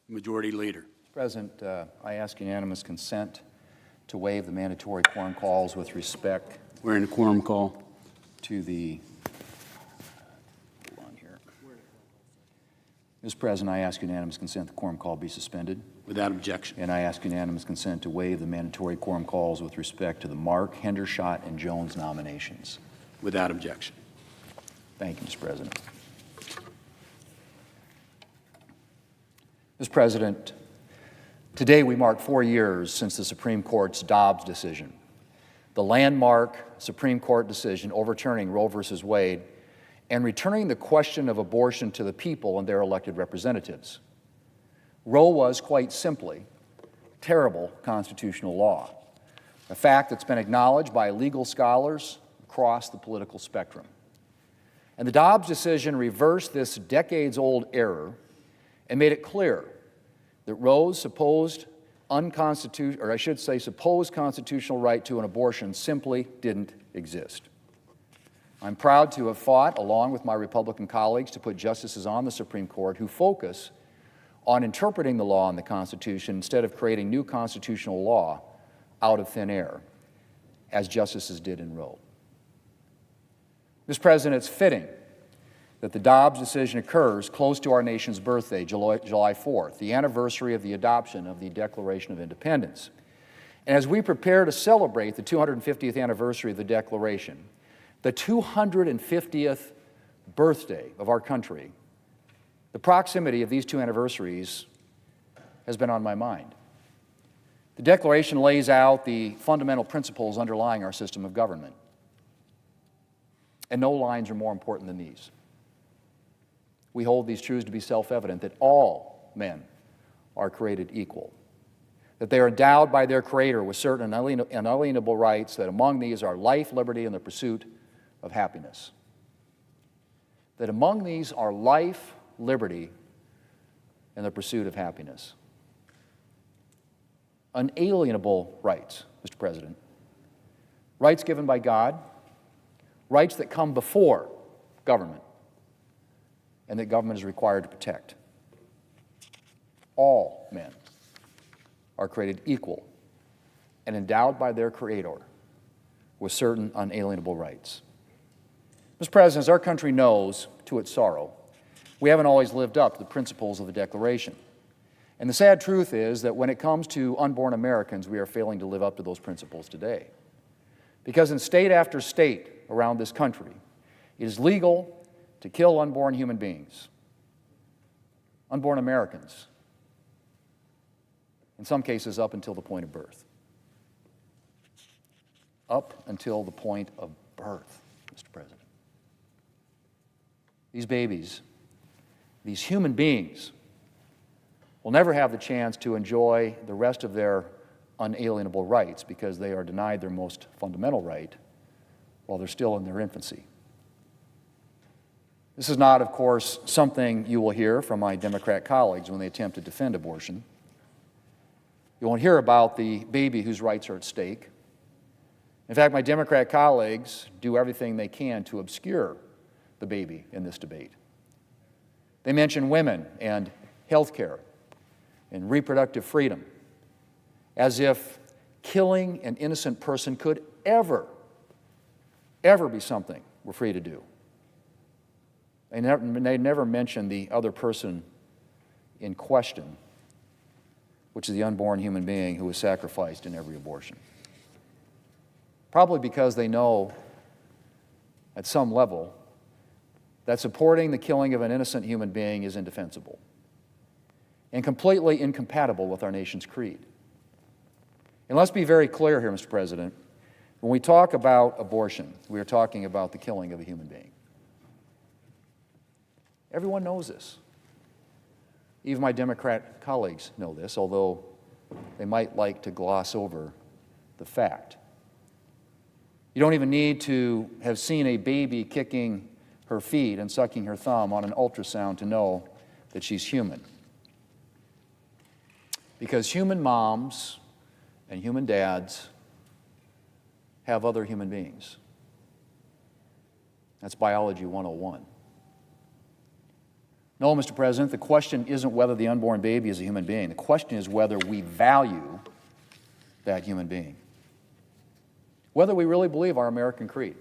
Majority Leader. President, I ask unanimous consent to waive the mandatory quorum calls with respect We're in a quorum call. to the, hold on here. Mr. President, I ask unanimous consent the quorum call be suspended. Without objection. And I ask unanimous consent to waive the mandatory quorum calls with respect to the Mark, Hendershot, and Jones nominations. Without objection. Thank you, Mr. President. Mr. President, today we mark 4 years since the Supreme Court's Dobbs decision, the landmark Supreme Court decision overturning Roe v. Wade and returning the question of abortion to the people and their elected representatives. Roe was, quite simply, terrible constitutional law, a fact that's been acknowledged by legal scholars across the political spectrum. And the Dobbs decision reversed this decades-old error and made it clear that Roe's supposed constitutional right to an abortion simply didn't exist. I'm proud to have fought, along with my Republican colleagues, to put justices on the Supreme Court who focus on interpreting the law and the Constitution instead of creating new constitutional law out of thin air, as justices did in Roe. Mr. President, it's fitting that the Dobbs decision occurs close to our nation's birthday, July 4th, the anniversary of the adoption of the Declaration of Independence. And as we prepare to celebrate the 250th anniversary of the Declaration, the 250th birthday of our country, the proximity of these two anniversaries has been on my mind. The Declaration lays out the fundamental principles underlying our system of government. And no lines are more important than these. We hold these truths to be self-evident, that all men are created equal, that they are endowed by their Creator with certain unalienable rights, that among these are life, liberty, and the pursuit of happiness. That among these are life, liberty, and the pursuit of happiness. Unalienable rights, Mr. President. Rights given by God, rights that come before government, and that government is required to protect. All men are created equal and endowed by their Creator with certain unalienable rights. Mr. President, as our country knows, to its sorrow, we haven't always lived up to the principles of the Declaration. And the sad truth is that when it comes to unborn Americans, we are failing to live up to those principles today. Because in state after state around this country, it is legal to kill unborn human beings, unborn Americans, in some cases up until the point of birth. Up until the point of birth, Mr. President. These babies, these human beings, will never have the chance to enjoy the rest of their unalienable rights because they are denied their most fundamental right while they're still in their infancy. This is not, of course, something you will hear from my Democrat colleagues when they attempt to defend abortion. You won't hear about the baby whose rights are at stake. In fact, my Democrat colleagues do everything they can to obscure the baby in this debate. They mention women and health care and reproductive freedom as if killing an innocent person could ever be something we're free to do. They never mention the other person in question, which is the unborn human being who was sacrificed in every abortion. Probably because they know at some level that supporting the killing of an innocent human being is indefensible and completely incompatible with our nation's creed. And let's be very clear here, Mr. President. When we talk about abortion, we are talking about the killing of a human being. Everyone knows this. Even my Democrat colleagues know this, although they might like to gloss over the fact. You don't even need to have seen a baby kicking her feet and sucking her thumb on an ultrasound to know that she's human. Because human moms and human dads have other human beings. That's biology 101. No, Mr. President, the question isn't whether the unborn baby is a human being. The question is whether we value that human being, whether we really believe our American creed.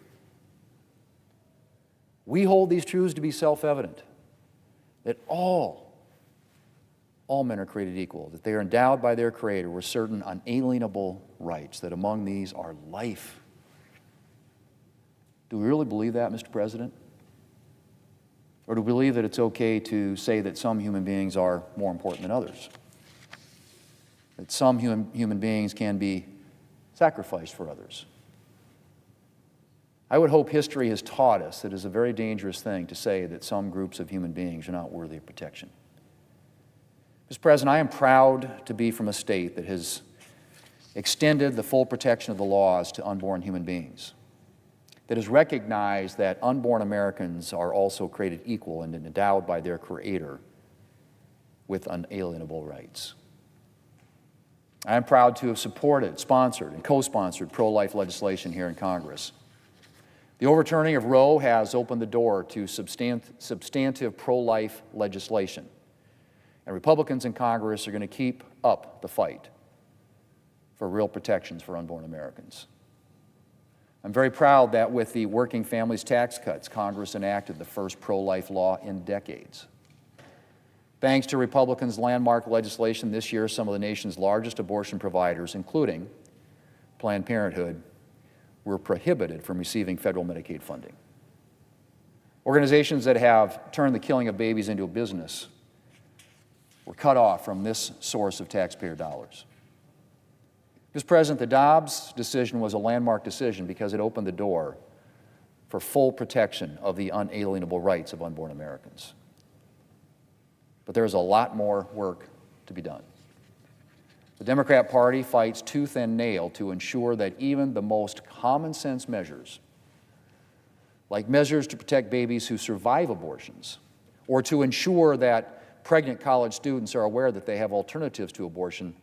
We hold these truths to be self-evident, that all men are created equal, that they are endowed by their Creator with certain unalienable rights, that among these are life. Do we really believe that, Mr. President? Or do we believe that it's okay to say that some human beings are more important than others? That some human beings can be sacrificed for others? I would hope history has taught us that it is a very dangerous thing to say that some groups of human beings are not worthy of protection. Mr. President, I am proud to be from a state that has extended the full protection of the laws to unborn human beings, that has recognized that unborn Americans are also created equal and endowed by their Creator with unalienable rights. I am proud to have supported, sponsored, and co-sponsored pro-life legislation here in Congress. The overturning of Roe has opened the door to substantive pro-life legislation, and Republicans in Congress are going to keep up the fight for real protections for unborn Americans. I'm very proud that with the Working Families Tax Cuts, Congress enacted the first pro-life law in decades. Thanks to Republicans' landmark legislation this year, some of the nation's largest abortion providers, including Planned Parenthood, were prohibited from receiving federal Medicaid funding. Organizations that have turned the killing of babies into a business were cut off from this source of taxpayer dollars. Mr. President, the Dobbs decision was a landmark decision because it opened the door for full protection of the unalienable rights of unborn Americans. But there is a lot more work to be done. The Democrat Party fights tooth and nail to ensure that even the most common sense measures, like measures to protect babies who survive abortions, or to ensure that pregnant college students are aware that they have alternatives to abortion,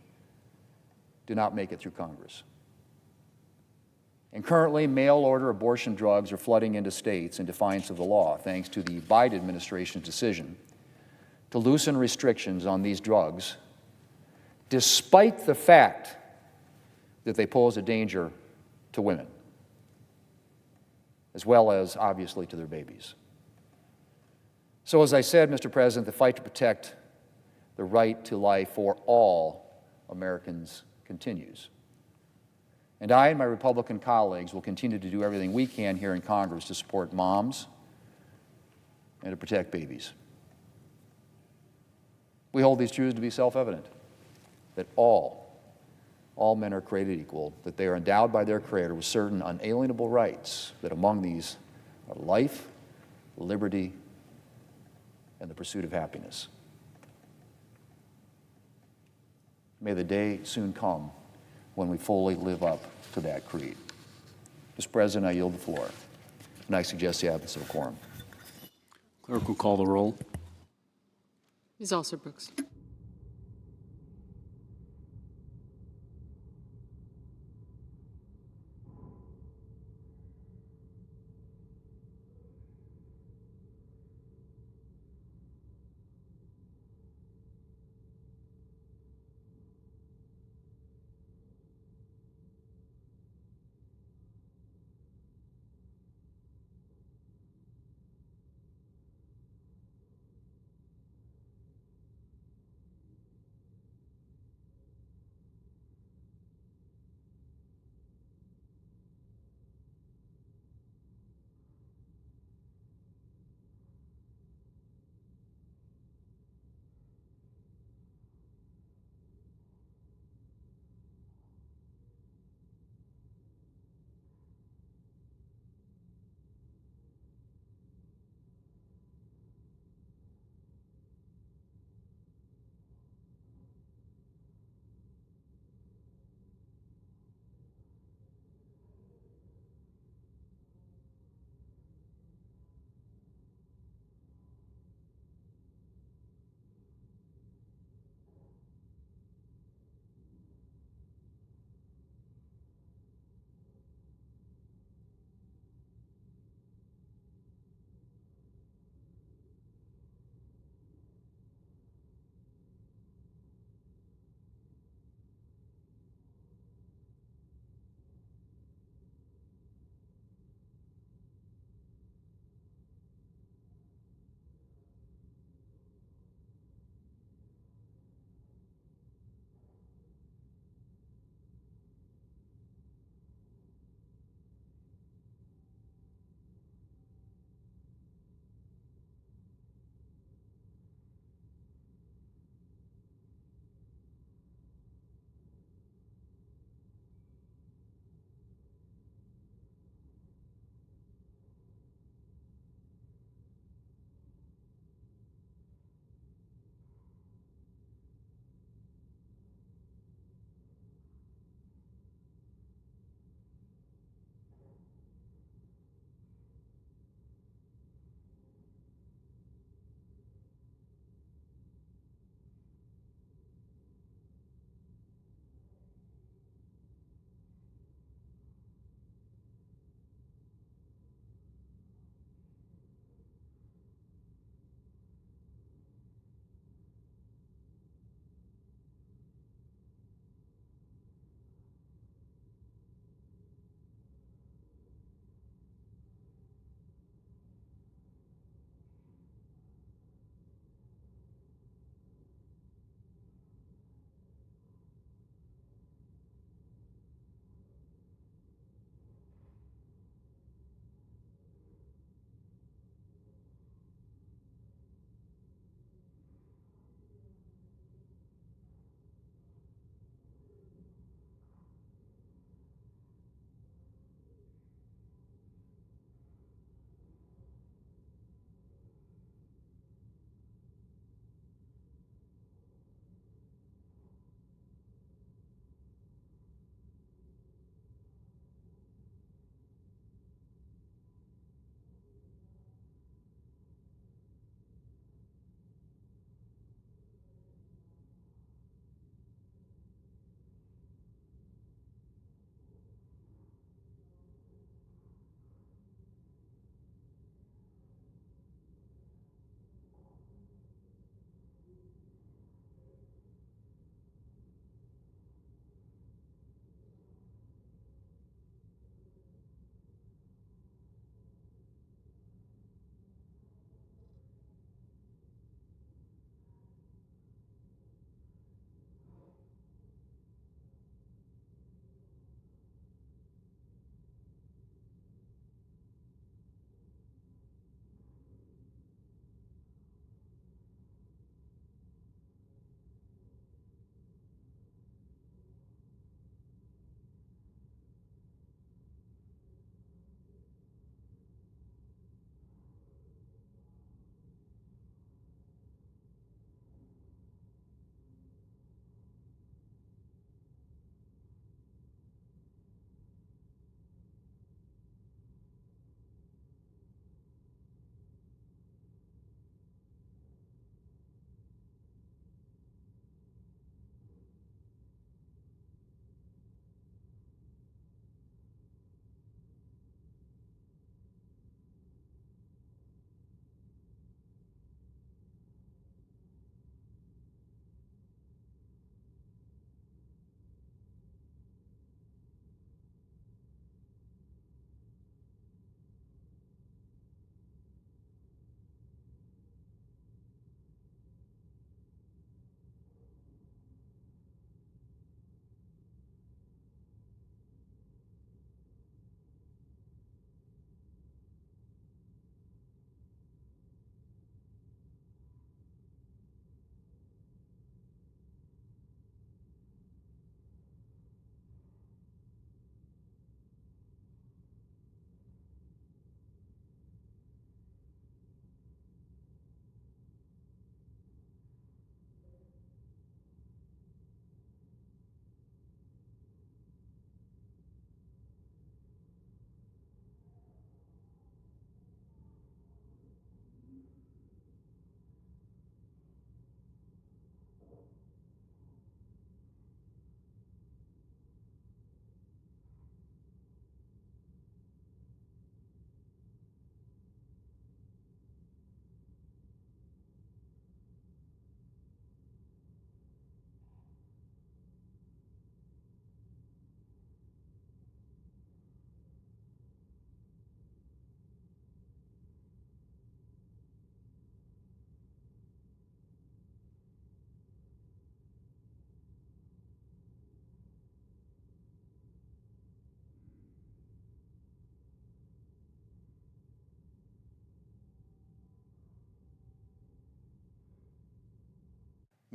do not make it through Congress. And currently, mail-order abortion drugs are flooding into states in defiance of the law, thanks to the Biden administration's decision to loosen restrictions on these drugs, despite the fact that they pose a danger to women, as well as, obviously, to their babies. So, as I said, Mr. President, the fight to protect the right to life for all Americans continues. And I and my Republican colleagues will continue to do everything we can here in Congress to support moms and to protect babies. We hold these truths to be self-evident, that all men are created equal, that they are endowed by their Creator with certain unalienable rights, that among these are life, liberty, and the pursuit of happiness. May the day soon come when we fully live up to that creed. Mr. President, I yield the floor, and I suggest the absence of a quorum. Clerk will call the roll. Ms. Alsor-Brooks.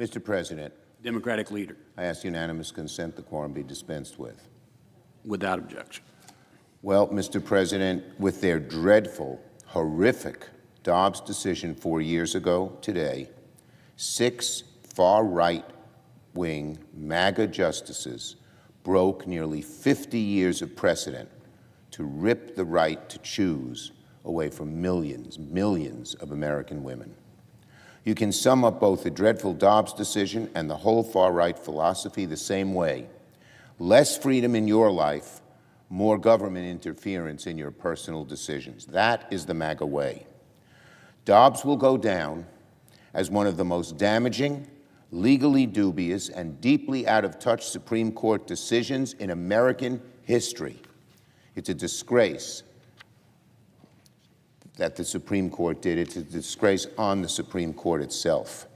Mr. President, Democratic leader. I ask unanimous consent the quorum be dispensed with. Without objection. Well, Mr. President, with their dreadful, horrific Dobbs decision 4 years ago today, 6 far-right-wing MAGA justices broke nearly 50 years of precedent to rip the right to choose away from millions of American women. You can sum up both the dreadful Dobbs decision and the whole far-right philosophy the same way. Less freedom in your life, more government interference in your personal decisions. That is the MAGA way. Dobbs will go down as one of the most damaging, legally dubious, and deeply out-of-touch Supreme Court decisions in American history. It's a disgrace that the Supreme Court did. It's a disgrace on the Supreme Court itself.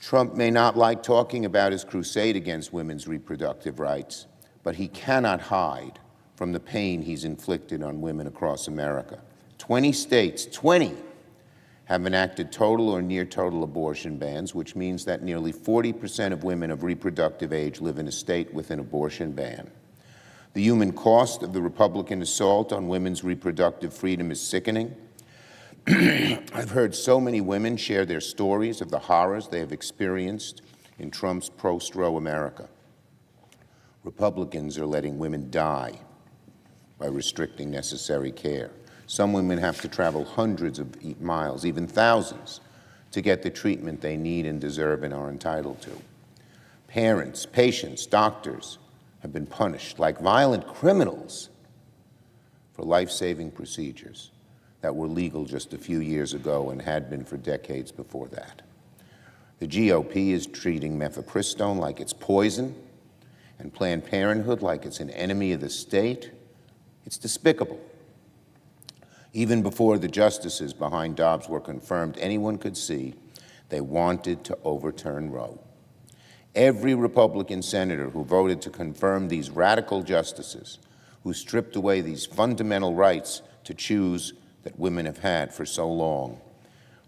Trump may not like talking about his crusade against women's reproductive rights, but he cannot hide from the pain he's inflicted on women across America. 20 states, 20, have enacted total or near total abortion bans, which means that nearly 40% of women of reproductive age live in a state with an abortion ban. The human cost of the Republican assault on women's reproductive freedom is sickening. I've heard so many women share their stories of the horrors they have experienced in Trump's post-Roe America. Republicans are letting women die by restricting necessary care. Some women have to travel hundreds of miles, even thousands, to get the treatment they need and deserve and are entitled to. Parents, patients, doctors have been punished like violent criminals for life-saving procedures that were legal just a few years ago and had been for decades before that. The GOP is treating mifepristone like it's poison and Planned Parenthood like it's an enemy of the state. It's despicable. Even before the justices behind Dobbs were confirmed, anyone could see they wanted to overturn Roe. Every Republican senator who voted to confirm these radical justices, who stripped away these fundamental rights to choose that women have had for so long,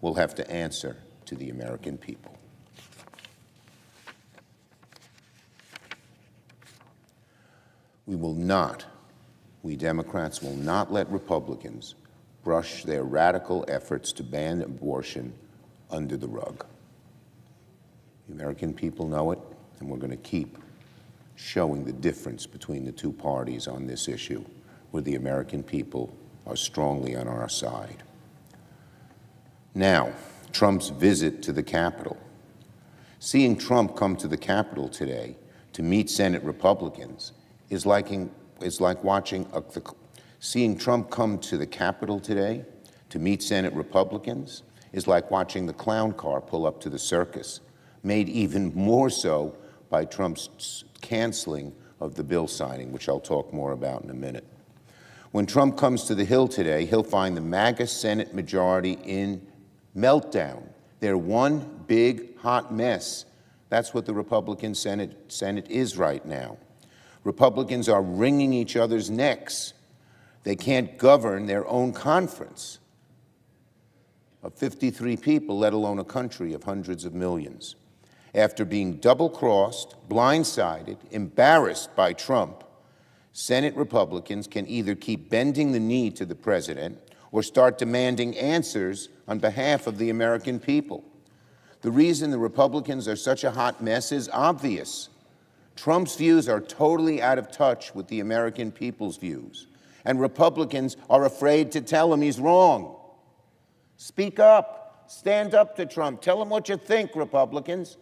will have to answer to the American people. We Democrats will not let Republicans brush their radical efforts to ban abortion under the rug. The American people know it, and we're going to keep showing the difference between the two parties on this issue, where the American people are strongly on our side. Now, Trump's visit to the Capitol. Seeing Trump come to the Capitol today to meet Senate Republicans is like watching seeing Trump come to the Capitol today to meet Senate Republicans is like watching the clown car pull up to the circus, made even more so by Trump's canceling of the bill signing, which I'll talk more about in a minute. When Trump comes to the Hill today, he'll find the MAGA Senate majority in meltdown. They're one big hot mess. That's what the Republican Senate is right now. Republicans are wringing each other's necks. They can't govern their own conference of 53 people, let alone a country of hundreds of millions. After being double-crossed, blindsided, embarrassed by Trump, Senate Republicans can either keep bending the knee to the president or start demanding answers on behalf of the American people. The reason the Republicans are such a hot mess is obvious. Trump's views are totally out of touch with the American people's views, and Republicans are afraid to tell him he's wrong. Speak up. Stand up to Trump. Tell him what you think, Republicans.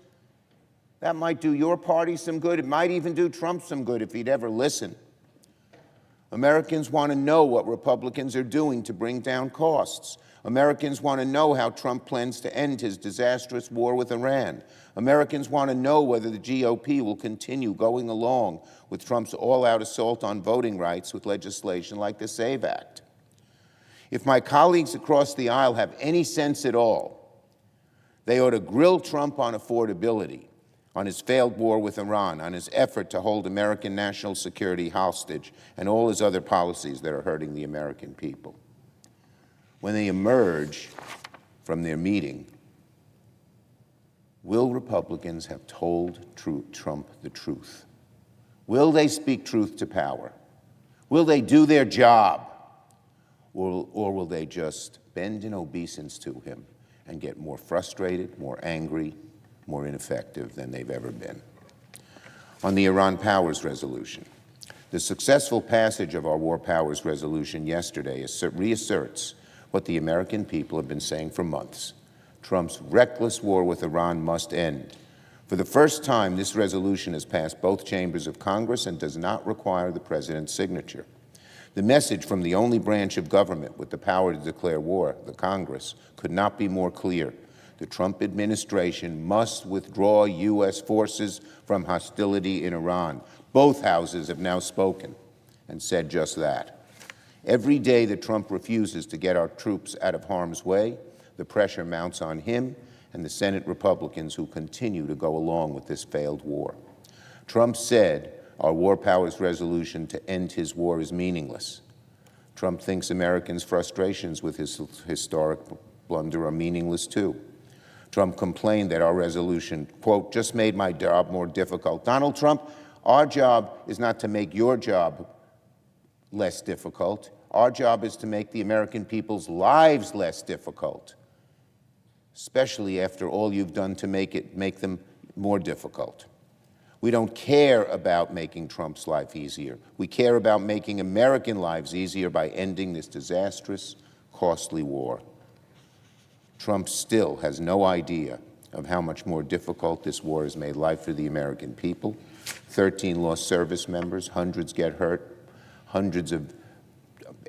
That might do your party some good. It might even do Trump some good if he'd ever listen. Americans want to know what Republicans are doing to bring down costs. Americans want to know how Trump plans to end his disastrous war with Iran. Americans want to know whether the GOP will continue going along with Trump's all-out assault on voting rights with legislation like the SAVE Act. If my colleagues across the aisle have any sense at all, they ought to grill Trump on affordability, on his failed war with Iran, on his effort to hold American national security hostage, and all his other policies that are hurting the American people. When they emerge from their meeting, Will Republicans have told Trump the truth? Will they speak truth to power? Will they do their job? Or will they just bend in obeisance to him and get more frustrated, more angry, more ineffective than they've ever been? On the Iran Powers Resolution, the successful passage of our War Powers Resolution yesterday reasserts what the American people have been saying for months. Trump's reckless war with Iran must end. For the first time, this resolution has passed both chambers of Congress and does not require the president's signature. The message from the only branch of government with the power to declare war, the Congress, could not be more clear. The Trump administration must withdraw U.S. forces from hostility in Iran. Both houses have now spoken and said just that. Every day that Trump refuses to get our troops out of harm's way, the pressure mounts on him and the Senate Republicans who continue to go along with this failed war. Trump said our War Powers Resolution to end his war is meaningless. Trump thinks Americans' frustrations with his historic blunder are meaningless too. Trump complained that our resolution, quote, just made my job more difficult. Donald Trump, our job is not to make your job less difficult. Our job is to make the American people's lives less difficult, especially after all you've done to make them more difficult. We don't care about making Trump's life easier. We care about making American lives easier by ending this disastrous, costly war. Trump still has no idea of how much more difficult this war has made life for the American people. 13 lost service members, hundreds get hurt,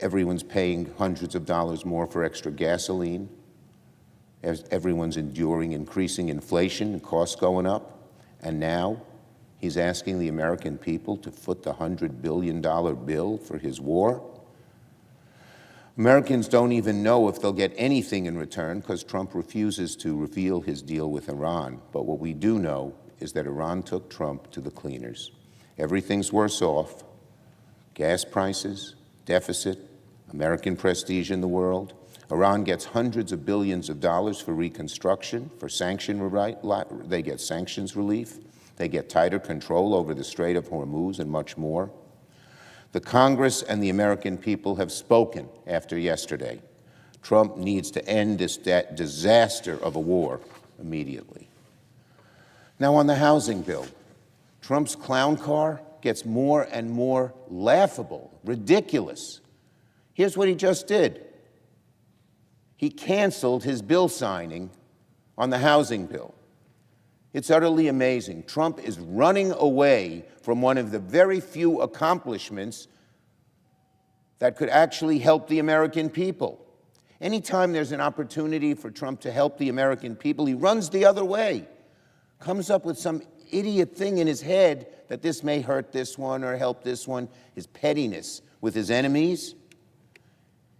everyone's paying hundreds of dollars more for extra gasoline. Everyone's enduring increasing inflation and costs going up. And now he's asking the American people to foot the $100 billion bill for his war. Americans don't even know if they'll get anything in return because Trump refuses to reveal his deal with Iran. But what we do know is that Iran took Trump to the cleaners. Everything's worse off. Gas prices, deficit, American prestige in the world. Iran gets hundreds of billions of dollars for reconstruction, for they get sanctions relief. They get tighter control over the Strait of Hormuz and much more. The Congress and the American people have spoken after yesterday. Trump needs to end this disaster of a war immediately. Now on the housing bill, Trump's clown car gets more and more laughable, ridiculous. Here's what he just did. He canceled his bill signing on the housing bill. It's utterly amazing. Trump is running away from one of the very few accomplishments that could actually help the American people. Anytime there's an opportunity for Trump to help the American people, he runs the other way, comes up with some idiot thing in his head that this may hurt this one or help this one, his pettiness with his enemies,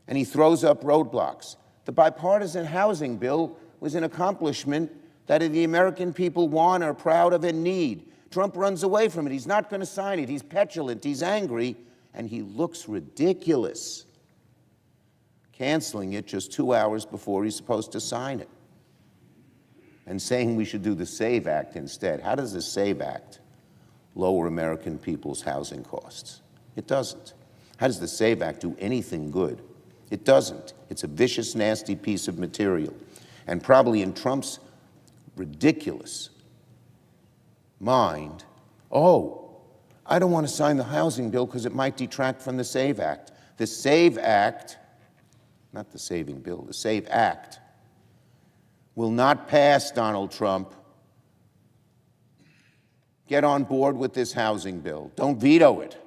and he throws up roadblocks. The bipartisan housing bill was an accomplishment that the American people want, are proud of, and need. Trump runs away from it. He's not going to sign it. He's petulant. He's angry. And he looks ridiculous, canceling it just 2 hours before he's supposed to sign it and saying we should do the SAVE Act instead. How does the SAVE Act lower American people's housing costs? It doesn't. How does the SAVE Act do anything good? It doesn't. It's a vicious, nasty piece of material. And probably in Trump's ridiculous mind, oh, I don't want to sign the housing bill because it might detract from the SAVE Act. The SAVE Act, not the saving bill, the SAVE Act will not pass, Donald Trump. Get on board with this housing bill. Don't veto it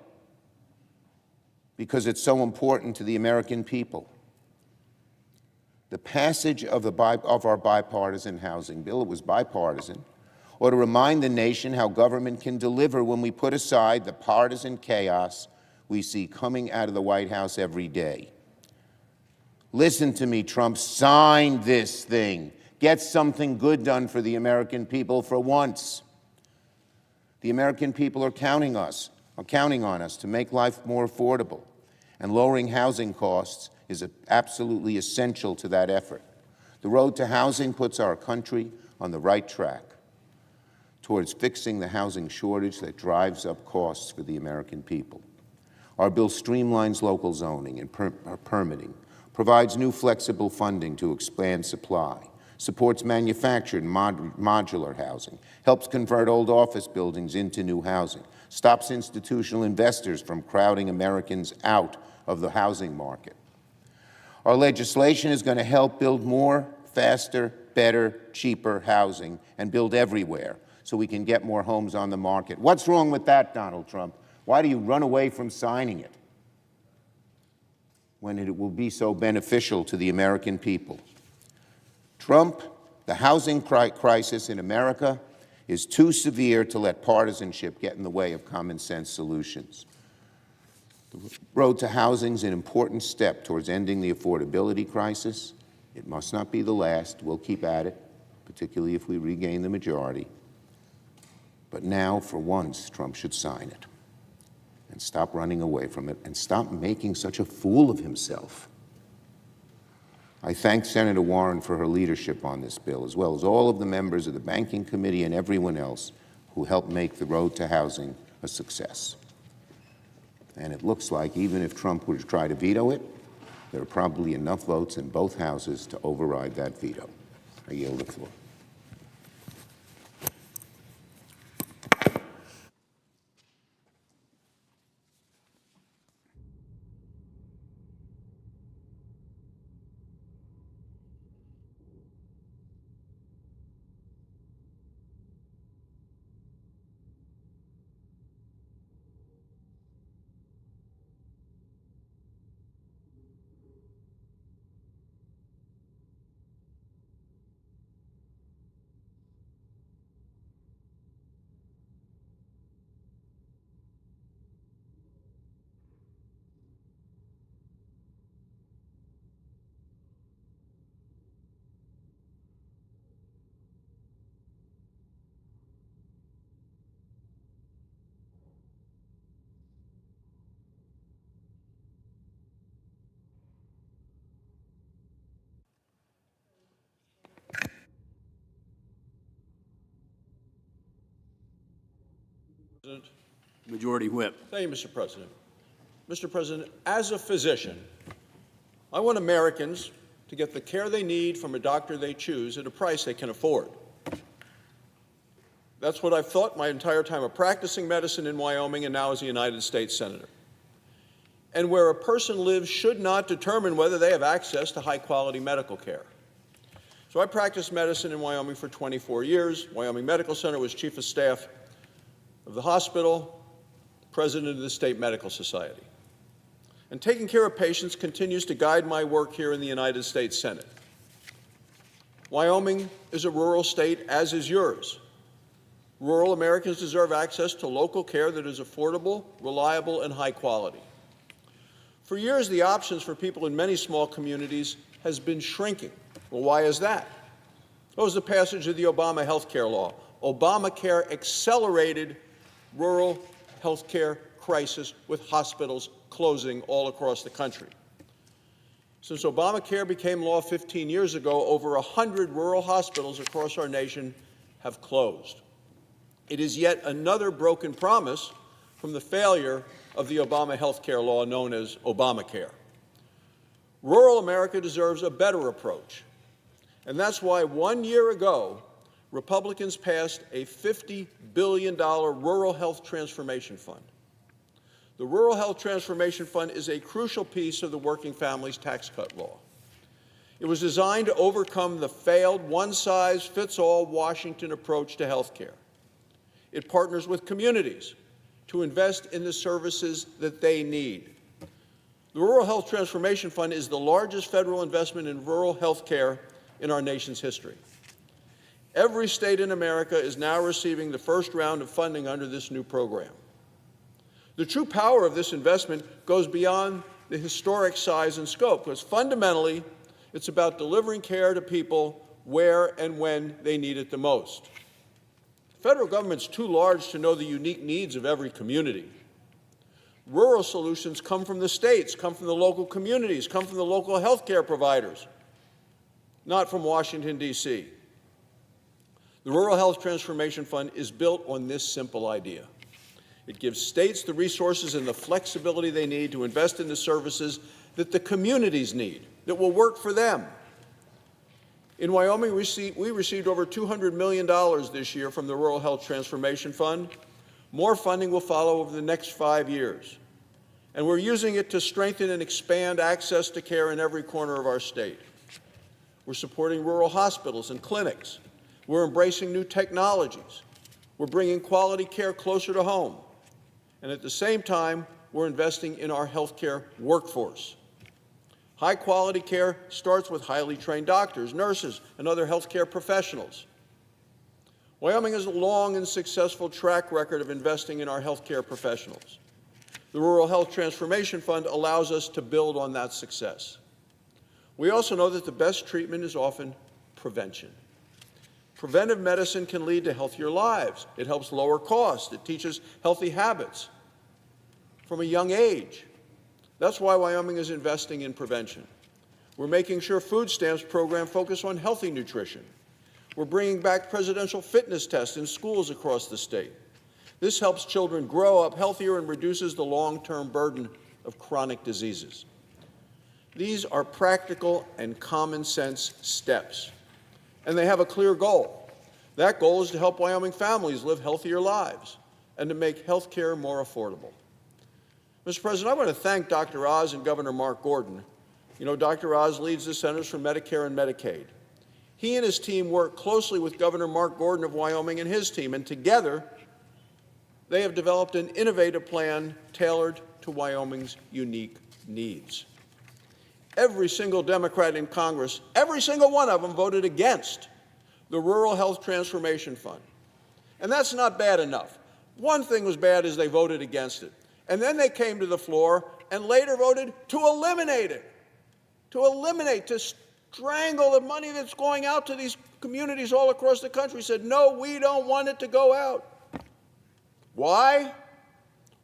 because it's so important to the American people. The passage of our bipartisan housing bill, it was bipartisan, ought to remind the nation how government can deliver when we put aside the partisan chaos we see coming out of the White House every day. Listen to me, Trump, sign this thing. Get something good done for the American people for once. The American people are counting on us to make life more affordable, and lowering housing costs is absolutely essential to that effort. The road to housing puts our country on the right track. towards fixing the housing shortage that drives up costs for the American people. Our bill streamlines local zoning and permitting, provides new flexible funding to expand supply, supports manufactured and modular housing, helps convert old office buildings into new housing, stops institutional investors from crowding Americans out of the housing market. Our legislation is going to help build more, faster, better, cheaper housing and build everywhere so we can get more homes on the market. What's wrong with that, Donald Trump? Why do you run away from signing it when it will be so beneficial to the American people? Trump, the housing crisis in America is too severe to let partisanship get in the way of common sense solutions. The road to housing is an important step towards ending the affordability crisis. It must not be the last. We'll keep at it, particularly if we regain the majority. But now, for once, Trump should sign it and stop running away from it and stop making such a fool of himself. I thank Senator Warren for her leadership on this bill, as well as all of the members of the Banking Committee and everyone else who helped make the road to housing a success. And it looks like even if Trump were to try to veto it, there are probably enough votes in both houses to override that veto. I yield the floor. Majority Whip. Thank you, Mr. President. Mr. President, as a physician, I want Americans to get the care they need from a doctor they choose at a price they can afford. That's what I've thought my entire time of practicing medicine in Wyoming and now as a United States Senator. And where a person lives should not determine whether they have access to high-quality medical care. So I practiced medicine in Wyoming for 24 years. Wyoming Medical Center, was chief of staff of the hospital, president of the State Medical Society. And taking care of patients continues to guide my work here in the United States Senate. Wyoming is a rural state, as is yours. Rural Americans deserve access to local care that is affordable, reliable, and high quality. For years, the options for people in many small communities has been shrinking. Well, why is that? It was the passage of the Obama health care law. Obamacare accelerated rural health care crisis with hospitals closing all across the country. Since Obamacare became law 15 years ago, over 100 rural hospitals across our nation have closed. It is yet another broken promise from the failure of the Obama health care law known as Obamacare. Rural America deserves a better approach, and that's why 1 year ago, Republicans passed a $50 billion Rural Health Transformation Fund. The Rural Health Transformation Fund is a crucial piece of the Working Families Tax Cut Law. It was designed to overcome the failed one-size-fits-all Washington approach to health care. It partners with communities to invest in the services that they need. The Rural Health Transformation Fund is the largest federal investment in rural health care in our nation's history. Every state in America is now receiving the first round of funding under this new program. The true power of this investment goes beyond the historic size and scope, because fundamentally, it's about delivering care to people where and when they need it the most. The federal government's too large to know the unique needs of every community. Rural solutions come from the states, come from the local communities, come from the local health care providers, not from Washington, D.C. The Rural Health Transformation Fund is built on this simple idea. It gives states the resources and the flexibility they need to invest in the services that the communities need, that will work for them. In Wyoming, we received over $200 million this year from the Rural Health Transformation Fund. More funding will follow over the next 5 years. And we're using it to strengthen and expand access to care in every corner of our state. We're supporting rural hospitals and clinics. We're embracing new technologies. We're bringing quality care closer to home. And at the same time, we're investing in our healthcare workforce. High-quality care starts with highly trained doctors, nurses, and other healthcare professionals. Wyoming has a long and successful track record of investing in our healthcare professionals. The Rural Health Transformation Fund allows us to build on that success. We also know that the best treatment is often prevention. Preventive medicine can lead to healthier lives. It helps lower costs. It teaches healthy habits from a young age. That's why Wyoming is investing in prevention. We're making sure food stamps program focus on healthy nutrition. We're bringing back presidential fitness tests in schools across the state. This helps children grow up healthier and reduces the long-term burden of chronic diseases. These are practical and common-sense steps, and they have a clear goal. That goal is to help Wyoming families live healthier lives and to make health care more affordable. Mr. President, I want to thank Dr. Oz and Governor Mark Gordon. You know, Dr. Oz leads the Centers for Medicare and Medicaid. He and his team work closely with Governor Mark Gordon of Wyoming and his team, and together they have developed an innovative plan tailored to Wyoming's unique needs. Every single Democrat in Congress, every single one of them voted against the Rural Health Transformation Fund. And that's not bad enough. One thing was bad is they voted against it. And then they came to the floor and later voted to eliminate it, to strangle the money that's going out to these communities all across the country. Said, no, we don't want it to go out. Why?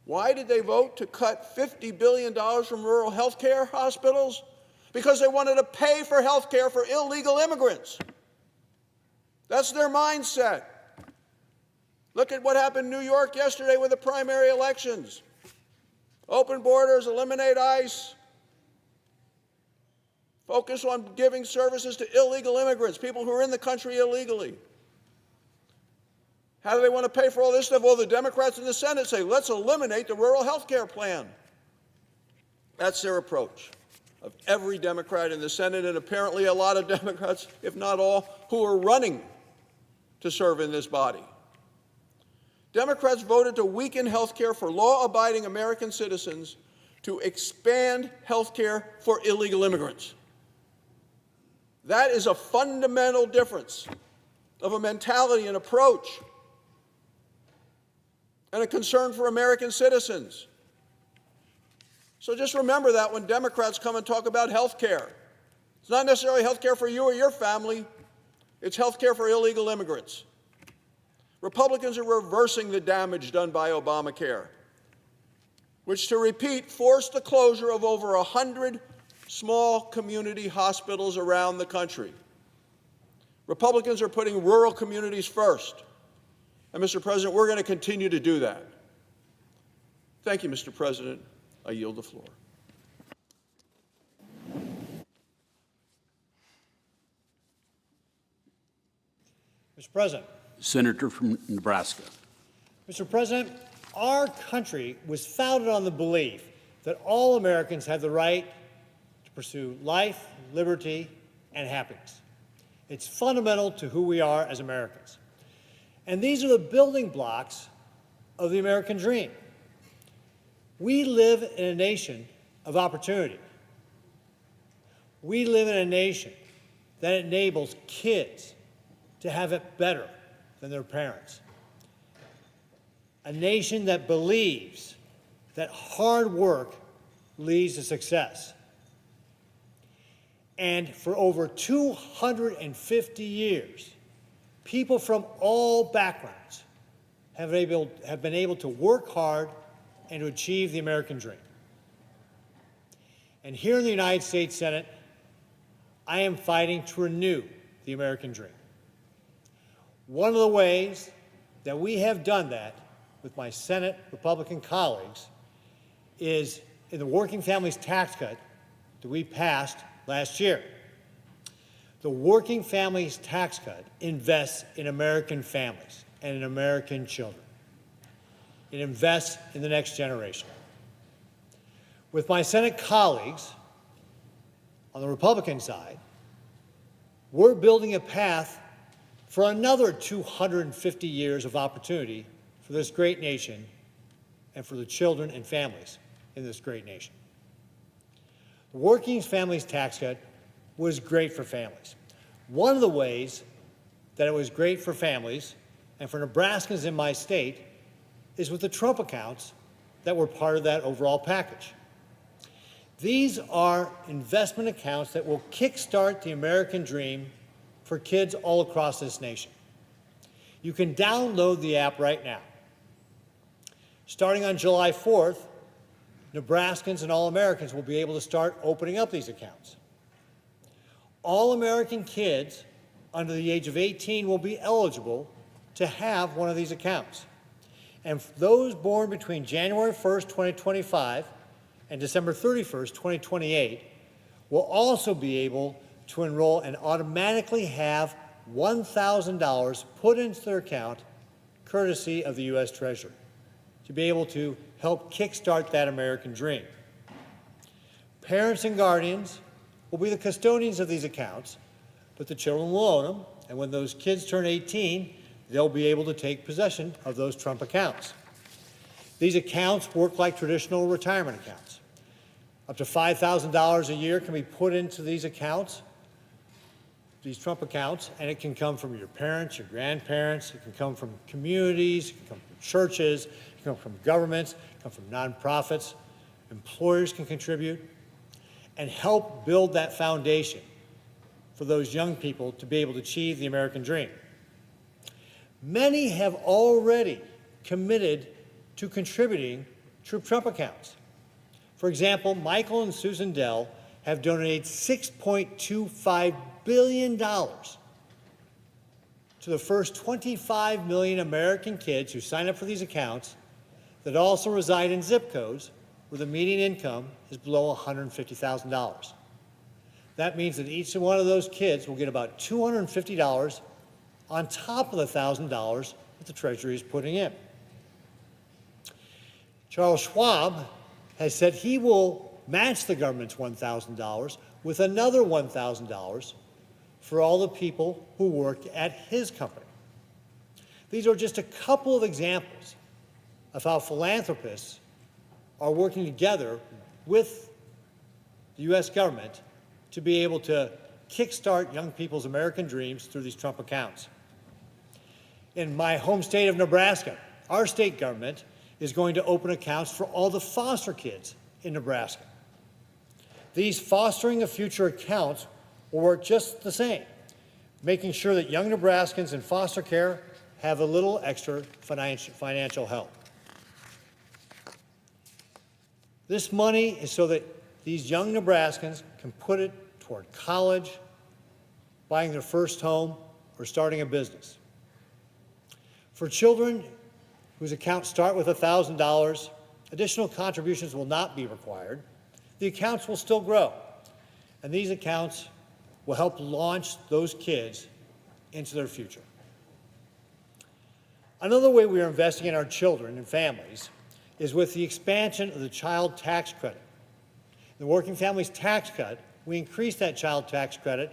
Why did they vote to cut $50 billion from rural health care hospitals? Because they wanted to pay for health care for illegal immigrants. That's their mindset. Look at what happened in New York yesterday with the primary elections. Open borders, eliminate ICE, focus on giving services to illegal immigrants, people who are in the country illegally. How do they want to pay for all this stuff? Well, the Democrats in the Senate say, let's eliminate the rural health care plan. That's their approach of every Democrat in the Senate, and apparently a lot of Democrats, if not all, who are running to serve in this body. Democrats voted to weaken health care for law-abiding American citizens, to expand health care for illegal immigrants. That is a fundamental difference of a mentality and approach and a concern for American citizens. So just remember that when Democrats come and talk about health care. It's not necessarily health care for you or your family. It's health care for illegal immigrants. Republicans are reversing the damage done by Obamacare, which, to repeat, forced the closure of over 100 small community hospitals around the country. Republicans are putting rural communities first. And, Mr. President, we're going to continue to do that. Thank you, Mr. President. I yield the floor. Mr. President. Senator from Nebraska. Mr. President, our country was founded on the belief that all Americans have the right to pursue life, liberty, and happiness. It's fundamental to who we are as Americans. And these are the building blocks of the American dream. We live in a nation of opportunity. We live in a nation that enables kids to have it better than their parents. A nation that believes that hard work leads to success. And for over 250 years, people from all backgrounds have been able to work hard and to achieve the American dream. And here in the United States Senate, I am fighting to renew the American dream. One of the ways that we have done that with my Senate Republican colleagues is in the Working Families Tax Cut that we passed last year. The Working Families Tax Cut invests in American families and in American children. It invests in the next generation. With my Senate colleagues on the Republican side, we're building a path for another 250 years of opportunity for this great nation and for the children and families in this great nation. The Working Families Tax Cut was great for families. One of the ways that it was great for families and for Nebraskans in my state is with the Trump accounts that were part of that overall package. These are investment accounts that will kickstart the American dream for kids all across this nation. You can download the app right now. Starting on July 4th, Nebraskans and all Americans will be able to start opening up these accounts. All American kids under the age of 18 will be eligible to have one of these accounts. And those born between January 1st, 2025 and December 31st, 2028 will also be able to enroll and automatically have $1,000 put into their account courtesy of the U.S. Treasury to be able to help kickstart that American dream. Parents and guardians will be the custodians of these accounts, but the children will own them, and when those kids turn 18, they'll be able to take possession of those Trump accounts. These accounts work like traditional retirement accounts. Up to $5,000 a year can be put into these accounts, these Trump accounts, and it can come from your parents, your grandparents, it can come from communities, it can come from churches, it can come from governments, it can come from nonprofits. Employers can contribute and help build that foundation for those young people to be able to achieve the American dream. Many have already committed to contributing to Trump accounts. For example, Michael and Susan Dell have donated $6.25 billion to the first 25 million American kids who sign up for these accounts that also reside in zip codes where the median income is below $150,000. That means that each one of those kids will get about $250 on top of the $1,000 that the Treasury is putting in. Charles Schwab has said he will match the government's $1,000 with another $1,000 for all the people who work at his company. These are just a couple of examples of how philanthropists are working together with the U.S. government to be able to kickstart young people's American dreams through these Trump accounts. In my home state of Nebraska, our state government is going to open accounts for all the foster kids in Nebraska. These Fostering a Future accounts will work just the same, making sure that young Nebraskans in foster care have a little extra financial help. This money is so that these young Nebraskans can put it toward college, buying their first home, or starting a business. For children whose accounts start with $1,000, additional contributions will not be required. The accounts will still grow, and these accounts will help launch those kids into their future. Another way we are investing in our children and families is with the expansion of the child tax credit. In the Working Families Tax Cut, we increased that child tax credit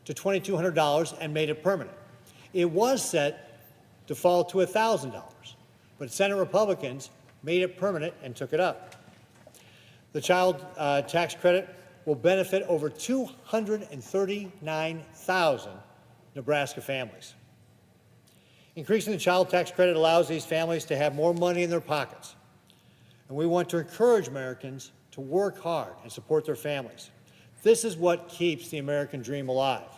to $2,200 and made it permanent. It was set to fall to $1,000, but Senate Republicans made it permanent and took it up. The child tax credit will benefit over 239,000 Nebraska families. Increasing the child tax credit allows these families to have more money in their pockets. And we want to encourage Americans to work hard and support their families. This is what keeps the American dream alive.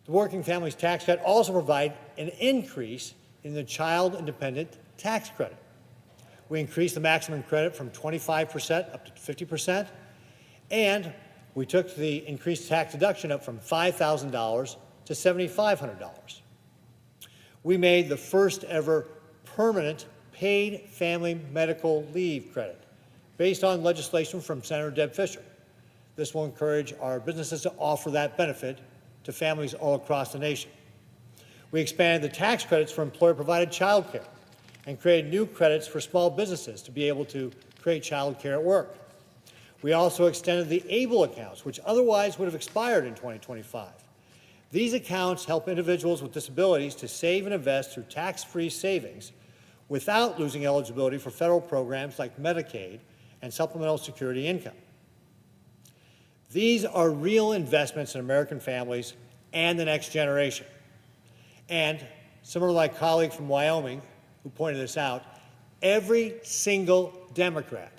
The Working Families Tax Cut also provides an increase in the Child Independent Tax Credit. We increased the maximum credit from 25% up to 50%, and we took the increased tax deduction up from $5,000 to $7,500. We made the first ever permanent paid family medical leave credit based on legislation from Senator Deb Fischer. This will encourage our businesses to offer that benefit to families all across the nation. We expanded the tax credits for employer-provided child care and created new credits for small businesses to be able to create child care at work. We also extended the ABLE accounts, which otherwise would have expired in 2025. These accounts help individuals with disabilities to save and invest through tax-free savings without losing eligibility for federal programs like Medicaid and supplemental security income. These are real investments in American families and the next generation. And similar to my colleague from Wyoming who pointed this out, every single Democrat,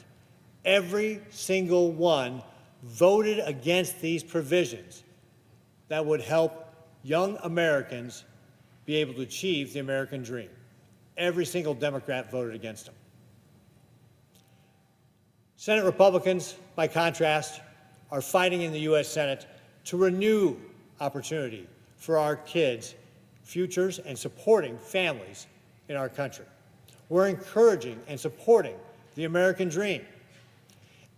every single one voted against these provisions that would help young Americans be able to achieve the American dream. Every single Democrat voted against them. Senate Republicans, by contrast, are fighting in the U.S. Senate to renew opportunity for our kids' futures and supporting families in our country. We're encouraging and supporting the American dream,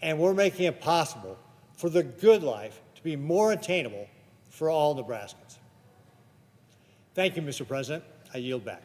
and we're making it possible for the good life to be more attainable for all Nebraskans. Thank you, Mr. President. I yield back.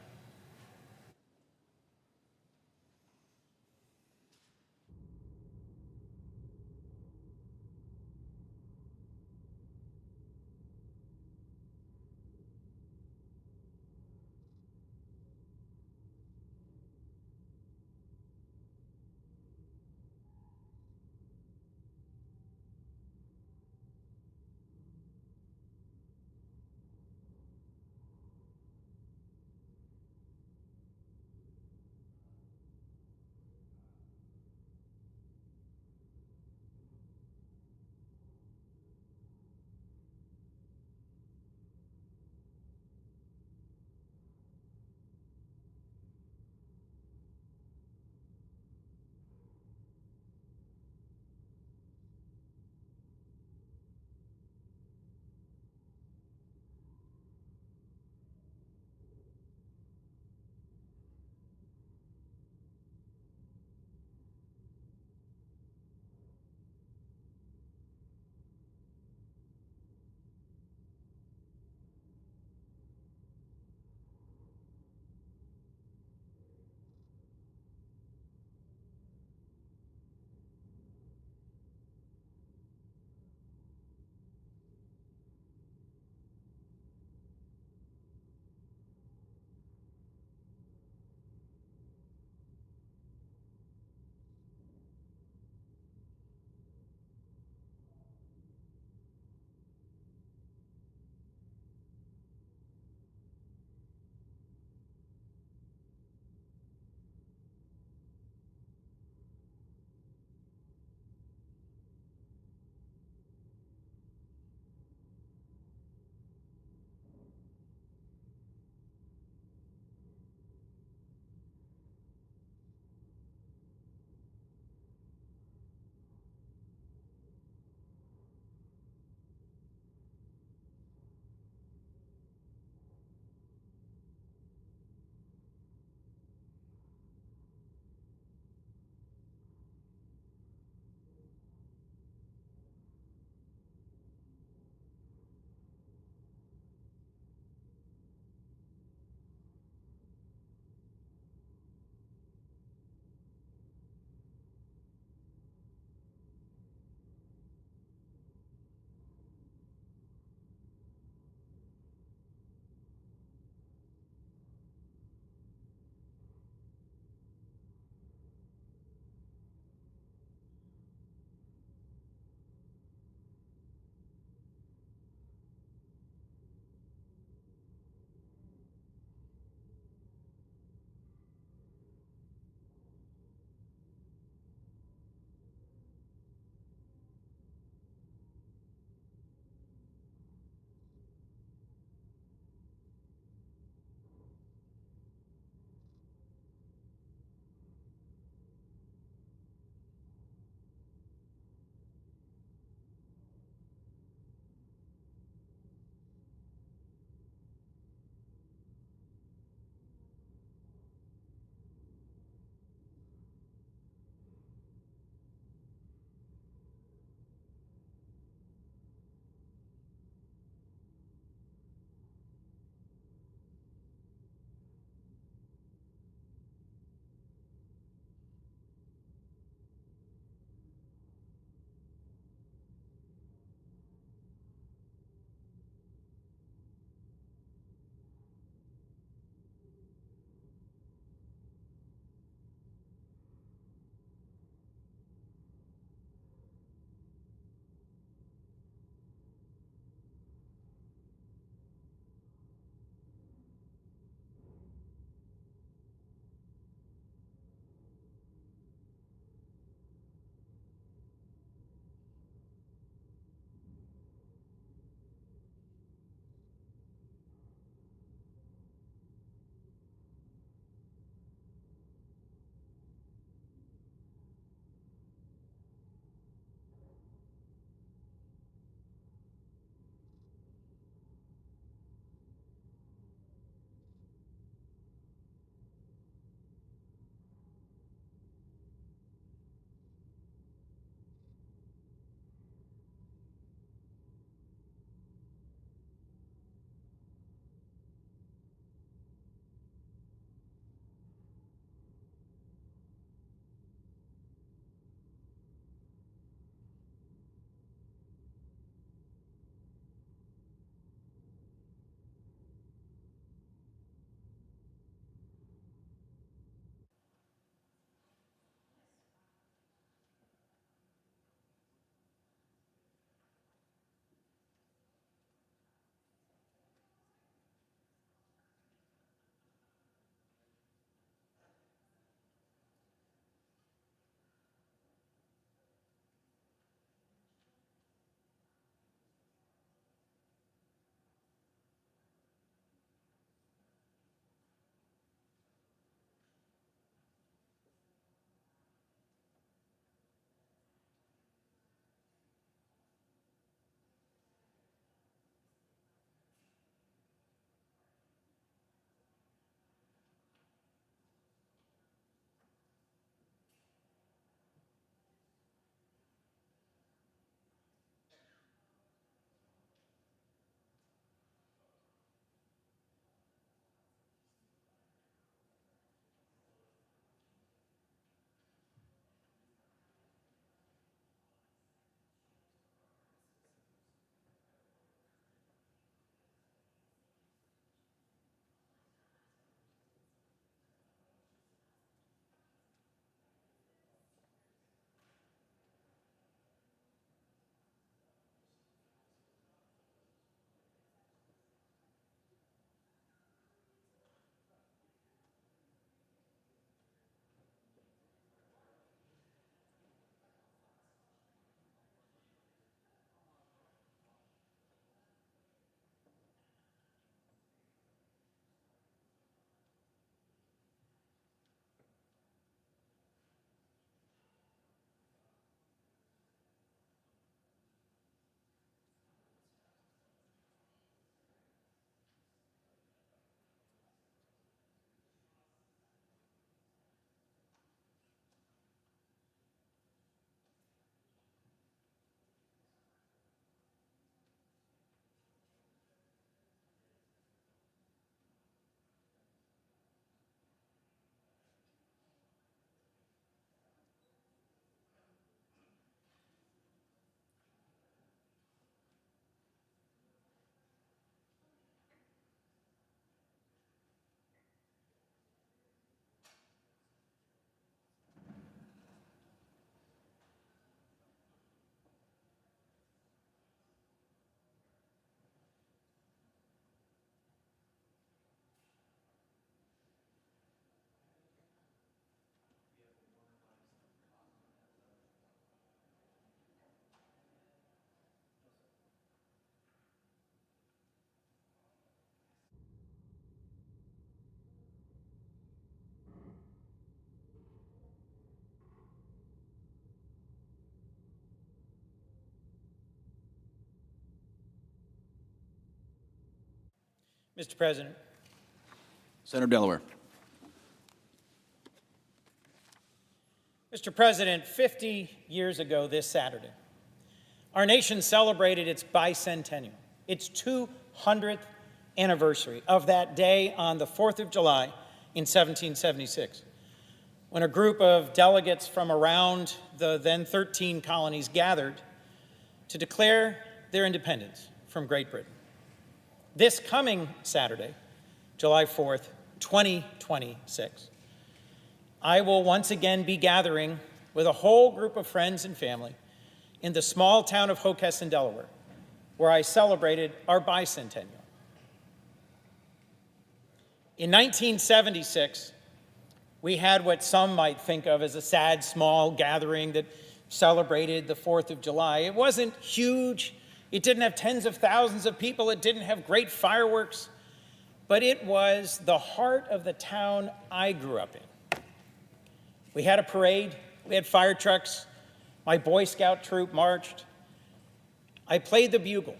Mr. President, Senator Delaware. Mr. President, 50 years ago this Saturday, our nation celebrated its bicentennial, its 200th anniversary of that day on the 4th of July in 1776, when a group of delegates from around the then 13 colonies gathered to declare their independence from Great Britain. This coming Saturday, July 4th, 2026, I will once again be gathering with a whole group of friends and family in the small town of Hockessin, Delaware, where I celebrated our bicentennial. In 1976, we had what some might think of as a sad, small gathering that celebrated the 4th of July. It wasn't huge. It didn't have tens of thousands of people. It didn't have great fireworks. But it was the heart of the town I grew up in. We had a parade. We had fire trucks. My Boy Scout troop marched. I played the bugle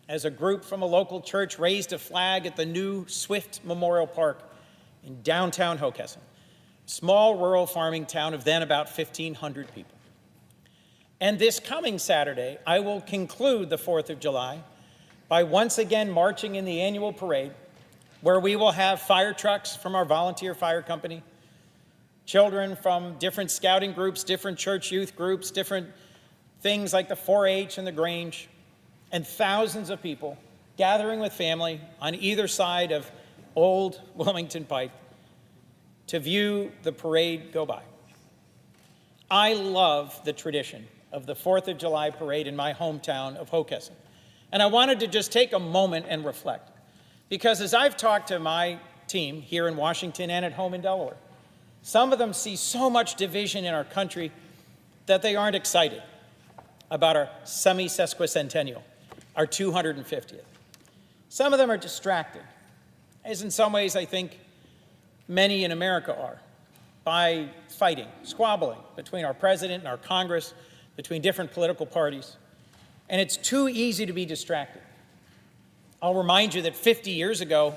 as a group from a local church raised a flag at the new Swift Memorial Park in downtown Hockessin, a small rural farming town of then about 1,500 people. And this coming Saturday, I will conclude the 4th of July by once again marching in the annual parade, where we will have fire trucks from our volunteer fire company, children from different scouting groups, different church youth groups, different things like the 4-H and the Grange, and thousands of people gathering with family on either side of Old Wilmington Pike to view the parade go by. I love the tradition of the 4th of July parade in my hometown of Hockessin. And I wanted to just take a moment and reflect, because as I've talked to my team here in Washington and at home in Delaware, some of them see so much division in our country that they aren't excited about our semi-sesquicentennial, our 250th. Some of them are distracted, as in some ways I think many in America are, by fighting, squabbling between our president and our Congress, between different political parties. And it's too easy to be distracted. I'll remind you that 50 years ago,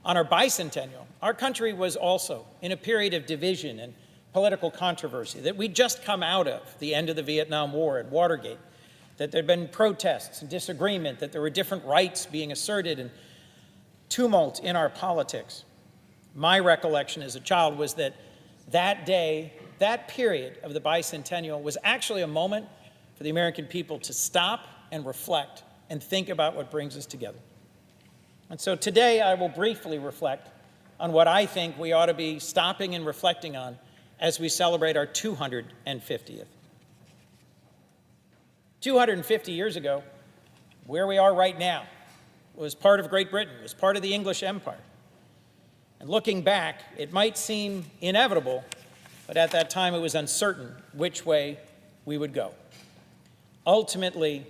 on our bicentennial, our country was also in a period of division and political controversy, that we'd just come out of the end of the Vietnam War and Watergate, that there'd been protests and disagreement, that there were different rights being asserted and tumult in our politics. My recollection as a child was that that day, that period of the bicentennial was actually a moment for the American people to stop and reflect and think about what brings us together. And so today I will briefly reflect on what I think we ought to be stopping and reflecting on as we celebrate our 250th. 250 years ago, where we are right now was part of Great Britain, was part of the English Empire. And looking back, it might seem inevitable, but at that time it was uncertain which way we would go. Ultimately,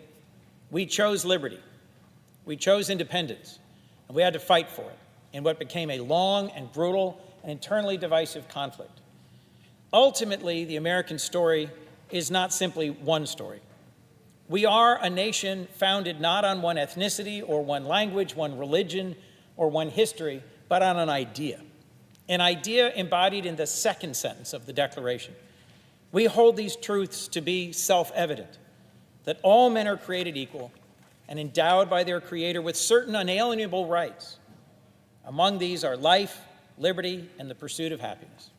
we chose liberty. We chose independence, and we had to fight for it in what became a long and brutal and internally divisive conflict. Ultimately, the American story is not simply one story. We are a nation founded not on one ethnicity or one language, one religion, or one history, but on an idea embodied in the second sentence of the Declaration. We hold these truths to be self-evident, that all men are created equal and endowed by their Creator with certain unalienable rights. Among these are life, liberty, and the pursuit of happiness.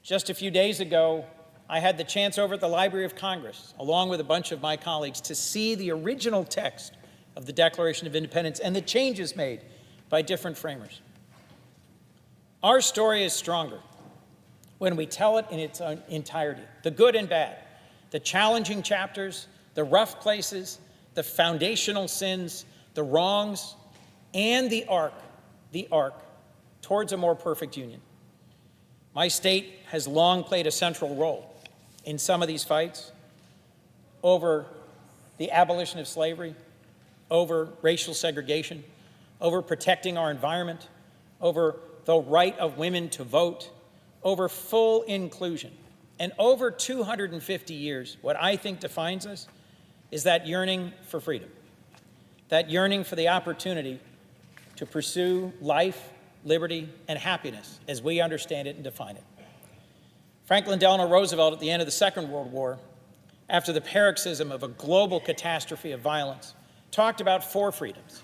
Just a few days ago, I had the chance over at the Library of Congress, along with a bunch of my colleagues, to see the original text of the Declaration of Independence and the changes made by different framers. Our story is stronger when we tell it in its entirety, the good and bad, the challenging chapters, the rough places, the foundational sins, the wrongs, and the arc towards a more perfect union. My state has long played a central role in some of these fights over the abolition of slavery, over racial segregation, over protecting our environment, over the right of women to vote, over full inclusion. And over 250 years, what I think defines us is that yearning for freedom, that yearning for the opportunity to pursue life, liberty, and happiness as we understand it and define it. Franklin Delano Roosevelt, at the end of the Second World War, after the paroxysm of a global catastrophe of violence, talked about 4 freedoms,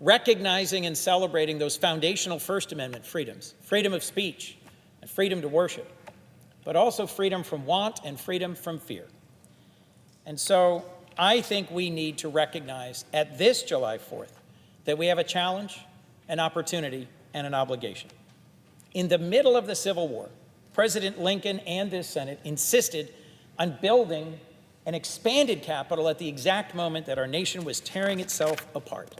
recognizing and celebrating those foundational First Amendment freedoms: freedom of speech and freedom to worship, but also freedom from want and freedom from fear. And so I think we need to recognize at this July 4th that we have a challenge, an opportunity, and an obligation. In the middle of the Civil War, President Lincoln and this Senate insisted on building an expanded Capitol at the exact moment that our nation was tearing itself apart.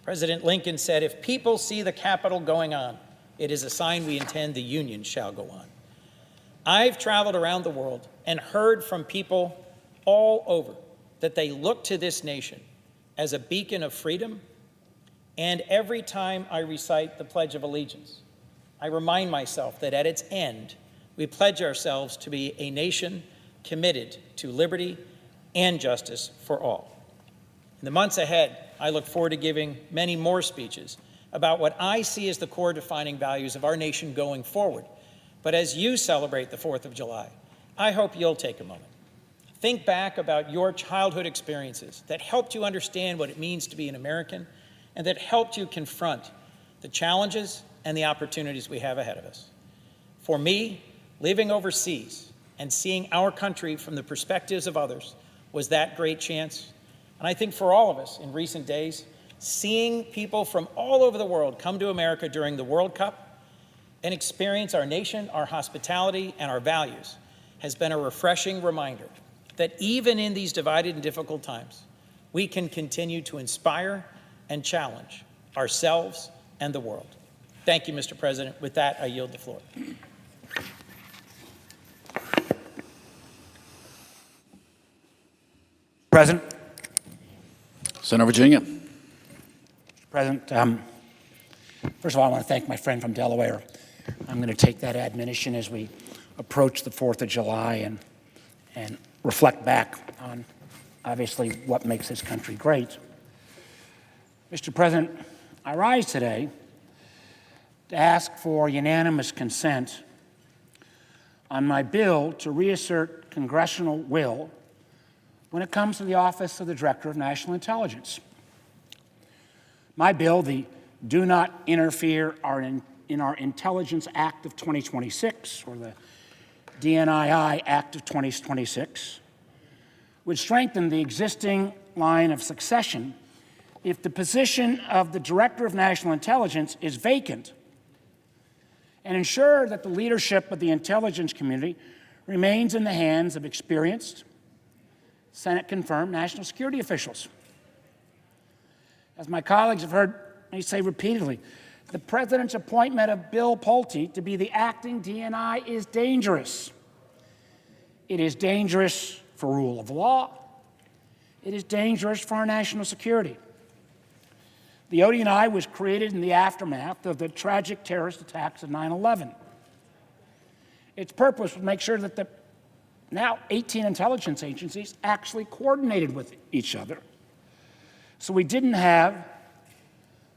President Lincoln said, "If people see the Capitol going on, it is a sign we intend the Union shall go on." I've traveled around the world and heard from people all over that they look to this nation as a beacon of freedom. And every time I recite the Pledge of Allegiance, I remind myself that at its end, we pledge ourselves to be a nation committed to liberty and justice for all. In the months ahead, I look forward to giving many more speeches about what I see as the core defining values of our nation going forward. But as you celebrate the 4th of July, I hope you'll take a moment. Think back about your childhood experiences that helped you understand what it means to be an American and that helped you confront the challenges and the opportunities we have ahead of us. For me, living overseas and seeing our country from the perspectives of others was that great chance. And I think for all of us in recent days, seeing people from all over the world come to America during the World Cup and experience our nation, our hospitality, and our values has been a refreshing reminder that even in these divided and difficult times, we can continue to inspire and challenge ourselves and the world. Thank you, Mr. President. With that, I yield the floor. President. Senator Virginia. President, first of all, I want to thank my friend from Delaware. I'm going to take that admonition as we approach the 4th of July and reflect back on, obviously, what makes this country great. Mr. President, I rise today to ask for unanimous consent on my bill to reassert congressional will when it comes to the Office of the Director of National Intelligence. My bill, the Do Not Interfere in Our Intelligence Act of 2026, or the DNII Act of 2026, would strengthen the existing line of succession if the position of the Director of National Intelligence is vacant, and ensure that the leadership of the intelligence community remains in the hands of experienced, Senate-confirmed national security officials. As my colleagues have heard me say repeatedly, the President's appointment of Bill Pulte to be the acting DNI is dangerous. It is dangerous for rule of law. It is dangerous for our national security. The ODNI was created in the aftermath of the tragic terrorist attacks of 9/11. Its purpose was to make sure that the now 18 intelligence agencies actually coordinated with each other, so we didn't have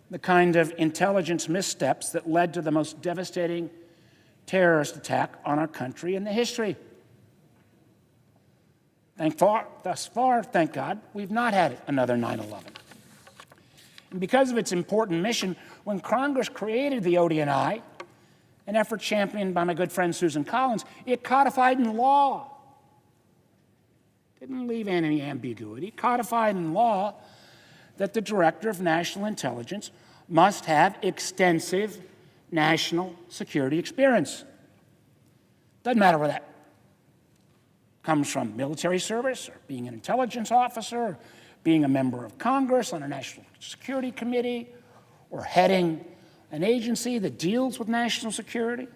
the kind of intelligence missteps that led to the most devastating terrorist attack on our country in the history. Thus far, thank God, we've not had another 9/11. And because of its important mission, when Congress created the ODNI, an effort championed by my good friend Susan Collins, it codified in law. Didn't leave any ambiguity. Codified in law that the Director of National Intelligence must have extensive national security experience. Doesn't matter where that comes from, military service, or being an intelligence officer, or being a member of Congress on a national security committee, or heading an agency that deals with national security.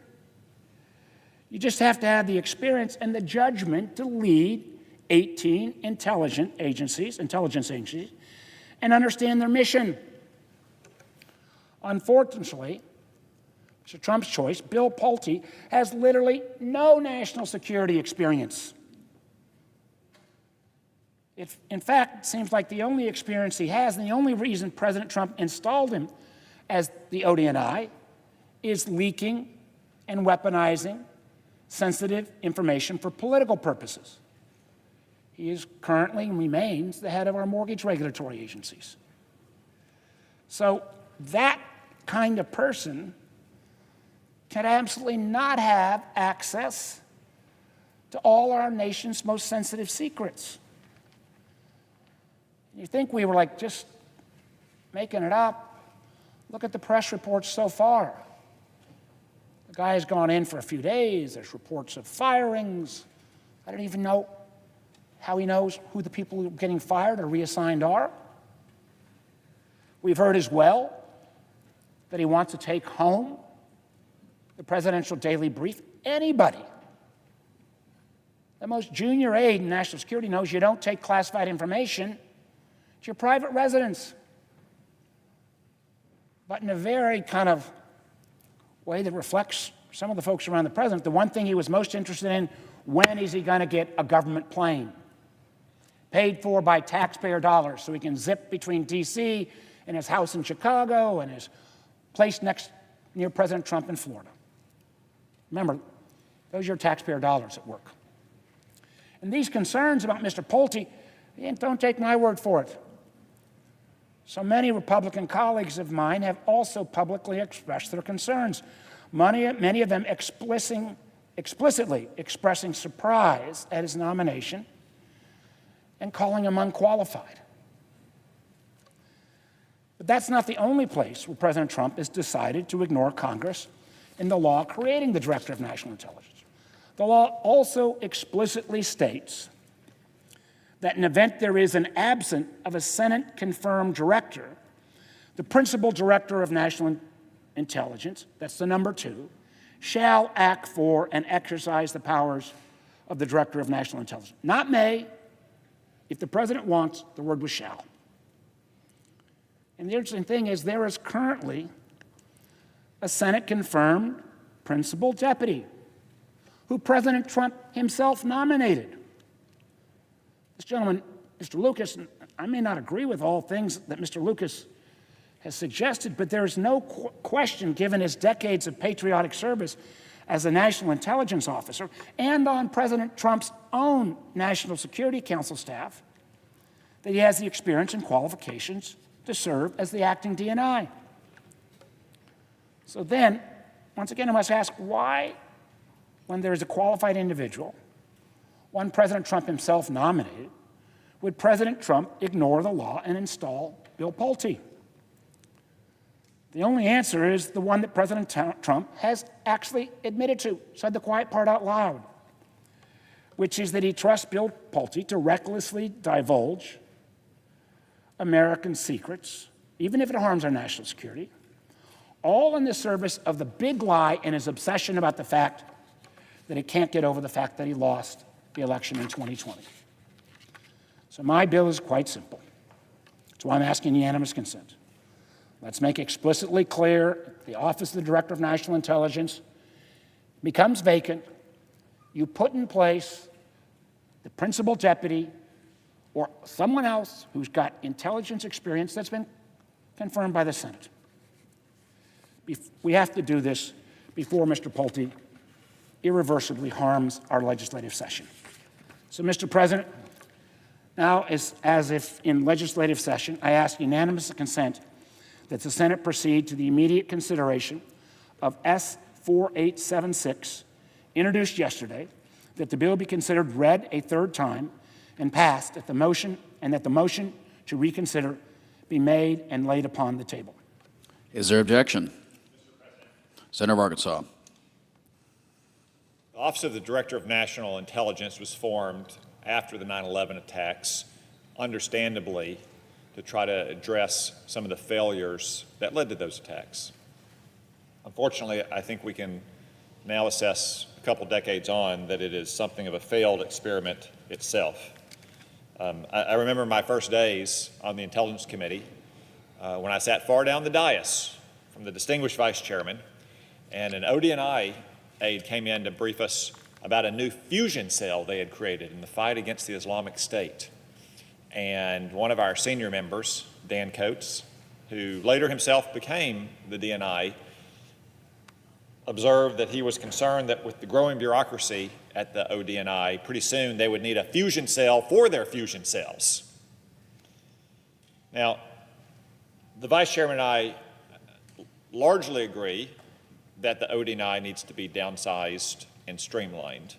You just have to have the experience and the judgment to lead 18 intelligence agencies, and understand their mission. Unfortunately, Mr. Trump's choice, Bill Pulte, has literally no national security experience. In fact, it seems like the only experience he has, and the only reason President Trump installed him as the ODNI, is leaking and weaponizing sensitive information for political purposes. He is currently and remains the head of our mortgage regulatory agencies. So that kind of person can absolutely not have access to all our nation's most sensitive secrets. You think we were like just making it up? Look at the press reports so far. The guy has gone in for a few days. There's reports of firings. I don't even know how he knows who the people getting fired or reassigned are. We've heard as well that he wants to take home the presidential daily brief. Anybody, the most junior aide in national security, knows you don't take classified information to your private residence. But in a very kind of way that reflects some of the folks around the president, the one thing he was most interested in, when is he going to get a government plane paid for by taxpayer dollars so he can zip between D.C. and his house in Chicago and his place near President Trump in Florida. Remember, those are your taxpayer dollars at work. And these concerns about Mr. Pulte, don't take my word for it. So many Republican colleagues of mine have also publicly expressed their concerns, many of them explicitly expressing surprise at his nomination and calling him unqualified. But that's not the only place where President Trump has decided to ignore Congress and the law creating the Director of National Intelligence. The law also explicitly states that in the event there is an absence of a Senate-confirmed director, the principal director of national intelligence, that's the number 2, shall act for and exercise the powers of the director of national intelligence. Not may. If the president wants, the word was shall. And the interesting thing is there is currently a Senate-confirmed principal deputy who President Trump himself nominated. This gentleman, Mr. Lucas, I may not agree with all things that Mr. Lucas has suggested, but there is no question, given his decades of patriotic service as a national intelligence officer and on President Trump's own National Security Council staff, that he has the experience and qualifications to serve as the acting DNI. So then, once again, I must ask, why, when there is a qualified individual, one President Trump himself nominated, would President Trump ignore the law and install Bill Pulte? The only answer is the one that President Trump has actually admitted to, said the quiet part out loud, which is that he trusts Bill Pulte to recklessly divulge American secrets, even if it harms our national security, all in the service of the big lie and his obsession about the fact that he can't get over the fact that he lost the election in 2020. So my bill is quite simple. That's why I'm asking unanimous consent. Let's make explicitly clear the office of the Director of National Intelligence becomes vacant. You put in place the principal deputy or someone else who's got intelligence experience that's been confirmed by the Senate. We have to do this before Mr. Pulte irreversibly harms our legislative session. So, Mr. President, now, as if in legislative session, I ask unanimous consent that the Senate proceed to the immediate consideration of S. 4876, introduced yesterday, that the bill be considered read a third time and passed, that the motion to reconsider be made and laid upon the table. Is there objection? Senator of Arkansas. The Office of the Director of National Intelligence was formed after the 9/11 attacks, understandably, to try to address some of the failures that led to those attacks. Unfortunately, I think we can now assess a couple decades on that it is something of a failed experiment itself. I remember my first days on the Intelligence Committee when I sat far down the dais from the distinguished Vice Chairman, and an ODNI aide came in to brief us about a new fusion cell they had created in the fight against the Islamic State. And one of our senior members, Dan Coates, who later himself became the DNI, observed that he was concerned that with the growing bureaucracy at the ODNI, pretty soon they would need a fusion cell for their fusion cells. Now, the Vice Chairman and I largely agree that the ODNI needs to be downsized and streamlined,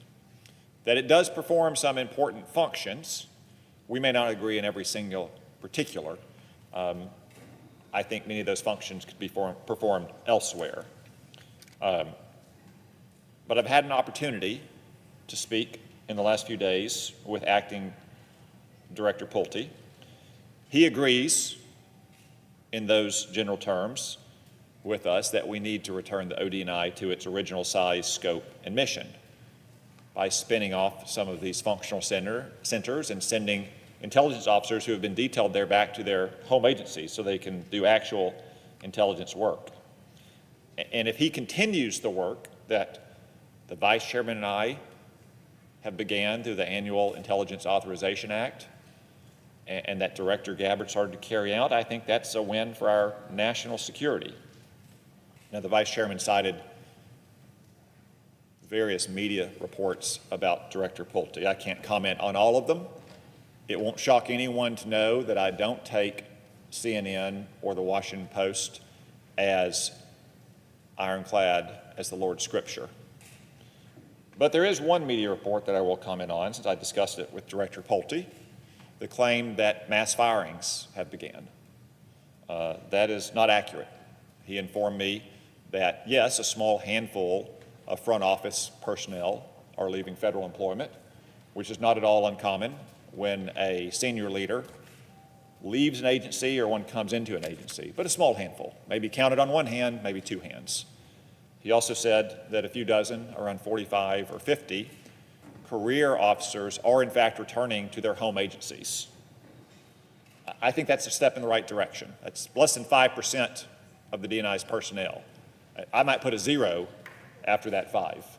that it does perform some important functions. We may not agree in every single particular. I think many of those functions could be performed elsewhere. But I've had an opportunity to speak in the last few days with Acting Director Pulte. He agrees in those general terms with us that we need to return the ODNI to its original size, scope, and mission by spinning off some of these functional centers and sending intelligence officers who have been detailed there back to their home agencies so they can do actual intelligence work. And if he continues the work that the Vice Chairman and I have began through the annual Intelligence Authorization Act and that Director Gabbard started to carry out, I think that's a win for our national security. Now, the Vice Chairman cited various media reports about Director Pulte. I can't comment on all of them. It won't shock anyone to know that I don't take CNN or the Washington Post as ironclad as the Lord's Scripture. But there is one media report that I will comment on, since I discussed it with Director Pulte, the claim that mass firings have begun. That is not accurate. He informed me that, yes, a small handful of front office personnel are leaving federal employment, which is not at all uncommon when a senior leader leaves an agency or one comes into an agency, but a small handful, maybe counted on one hand, maybe two hands. He also said that a few dozen, around 45 or 50, career officers are in fact returning to their home agencies. I think that's a step in the right direction. That's less than 5% of the DNI's personnel. I might put a 0 after that 5.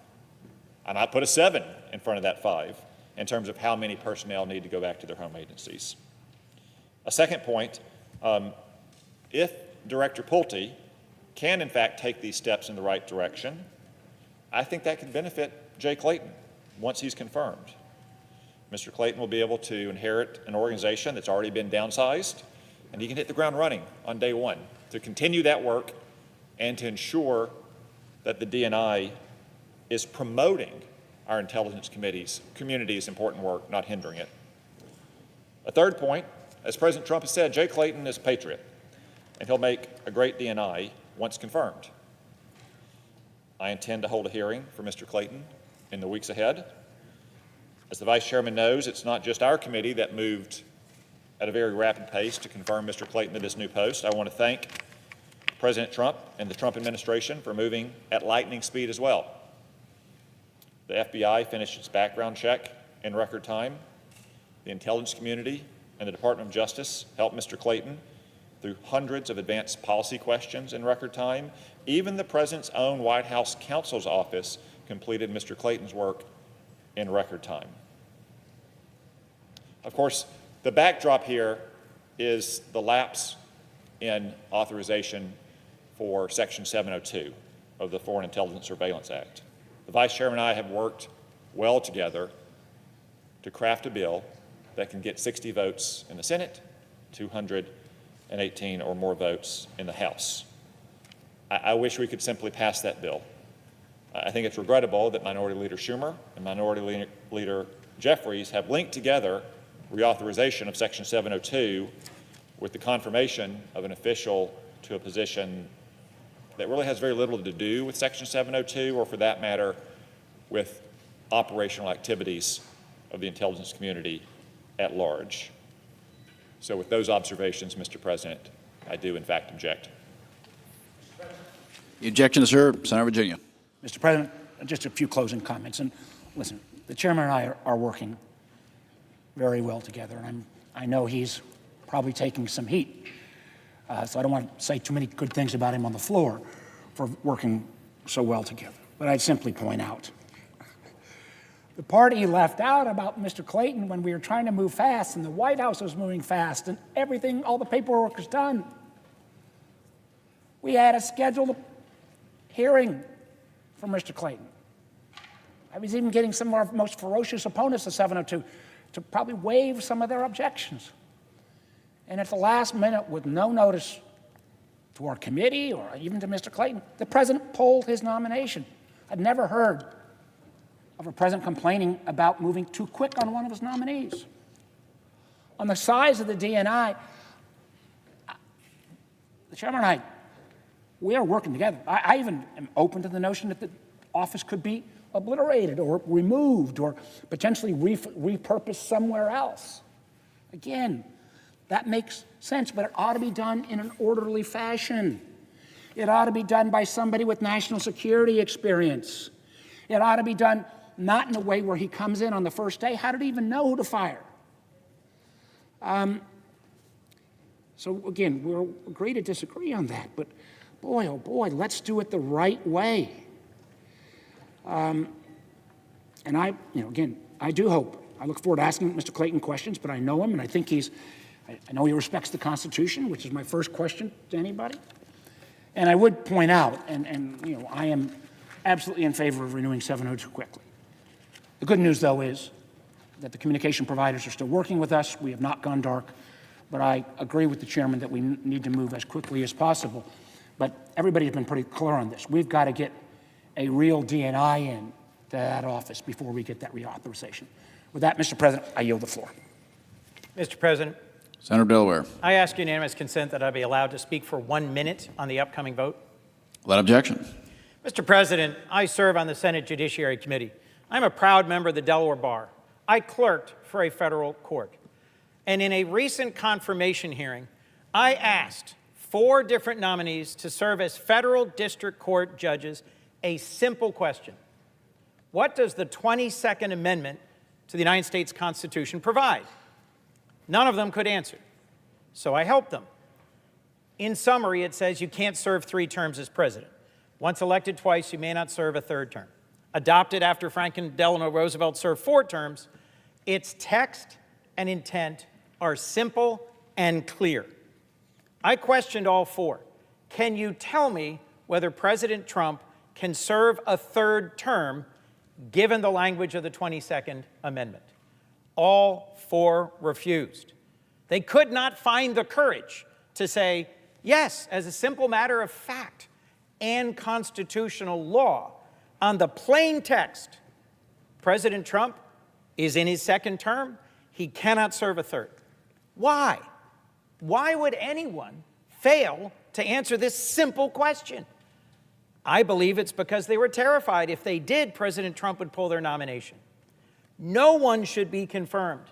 I might put a 7 in front of that 5 in terms of how many personnel need to go back to their home agencies. A second point, if Director Pulte can in fact take these steps in the right direction, I think that could benefit Jay Clayton once he's confirmed. Mr. Clayton will be able to inherit an organization that's already been downsized, and he can hit the ground running on day one to continue that work and to ensure that the DNI is promoting our intelligence community's important work, not hindering it. A third point, as President Trump has said, Jay Clayton is a patriot, and he'll make a great DNI once confirmed. I intend to hold a hearing for Mr. Clayton in the weeks ahead. As the Vice Chairman knows, it's not just our committee that moved at a very rapid pace to confirm Mr. Clayton to this new post. I want to thank President Trump and the Trump administration for moving at lightning speed as well. The FBI finished its background check in record time. The intelligence community and the Department of Justice helped Mr. Clayton through hundreds of advanced policy questions in record time. Even the President's own White House counsel's office completed Mr. Clayton's work in record time. Of course, the backdrop here is the lapse in authorization for Section 702 of the Foreign Intelligence Surveillance Act. The Vice Chairman and I have worked well together to craft a bill that can get 60 votes in the Senate, 218 or more votes in the House. I wish we could simply pass that bill. I think it's regrettable that Minority Leader Schumer and Minority Leader Jeffries have linked together reauthorization of Section 702 with the confirmation of an official to a position that really has very little to do with Section 702, or for that matter, with operational activities of the intelligence community at large. So with those observations, Mr. President, I do in fact object. The objection is heard. Senator Virginia. Mr. President, just a few closing comments. And listen, the chairman and I are working very well together, and I know he's probably taking some heat. So I don't want to say too many good things about him on the floor for working so well together. But I'd simply point out the part he left out about Mr. Clayton when we were trying to move fast and the White House was moving fast and everything, all the paperwork was done. We had a scheduled hearing for Mr. Clayton. I was even getting some of our most ferocious opponents at 702 to probably waive some of their objections. And at the last minute, with no notice to our committee or even to Mr. Clayton, the president pulled his nomination. I'd never heard of a president complaining about moving too quick on one of his nominees. On the size of the DNI, the chairman and I, we are working together. I even am open to the notion that the office could be obliterated or removed or potentially repurposed somewhere else. Again, that makes sense, but it ought to be done in an orderly fashion. It ought to be done by somebody with national security experience. It ought to be done not in a way where he comes in on the first day. How did he even know who to fire? So again, we'll agree to disagree on that, but boy, oh boy, let's do it the right way. And again, I do hope. I look forward to asking Mr. Clayton questions, but I know him, and I think I know he respects the Constitution, which is my first question to anybody. And I would point out, and I am absolutely in favor of renewing 702 quickly. The good news, though, is that the communication providers are still working with us. We have not gone dark, but I agree with the chairman that we need to move as quickly as possible. But everybody has been pretty clear on this. We've got to get a real DNI in to that office before we get that reauthorization. With that, Mr. President, I yield the floor. Mr. President, Senator Delaware. I ask unanimous consent that I be allowed to speak for 1 minute on the upcoming vote. Without objection. Mr. President, I serve on the Senate Judiciary Committee. I'm a proud member of the Delaware Bar. I clerked for a federal court. And in a recent confirmation hearing, I asked 4 different nominees to serve as federal district court judges a simple question. What does the 22nd Amendment to the United States Constitution provide? None of them could answer. So I helped them. In summary, it says you can't serve 3 terms as president. Once elected twice, you may not serve a 3rd term. Adopted after Franklin Delano Roosevelt served 4 terms, its text and intent are simple and clear. I questioned all 4. Can you tell me whether President Trump can serve a 3rd term given the language of the 22nd Amendment? All 4 refused. They could not find the courage to say, yes, as a simple matter of fact and constitutional law, on the plain text, President Trump is in his 2nd term. He cannot serve a 3rd. Why? Why would anyone fail to answer this simple question? I believe it's because they were terrified if they did, President Trump would pull their nomination. No one should be confirmed.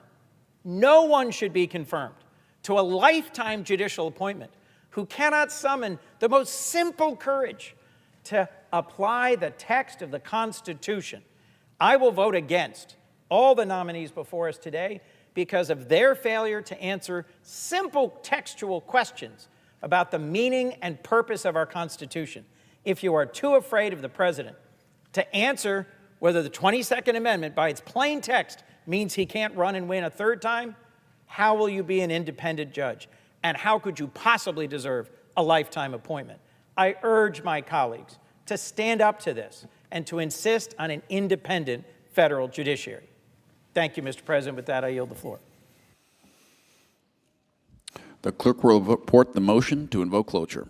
No one should be confirmed to a lifetime judicial appointment who cannot summon the most simple courage to apply the text of the Constitution. I will vote against all the nominees before us today because of their failure to answer simple textual questions about the meaning and purpose of our Constitution. If you are too afraid of the president to answer whether the 22nd Amendment, by its plain text, means he can't run and win a 3rd time, how will you be an independent judge? And how could you possibly deserve a lifetime appointment? I urge my colleagues to stand up to this and to insist on an independent federal judiciary. Thank you, Mr. President. With that, I yield the floor. The clerk will report the motion to invoke cloture.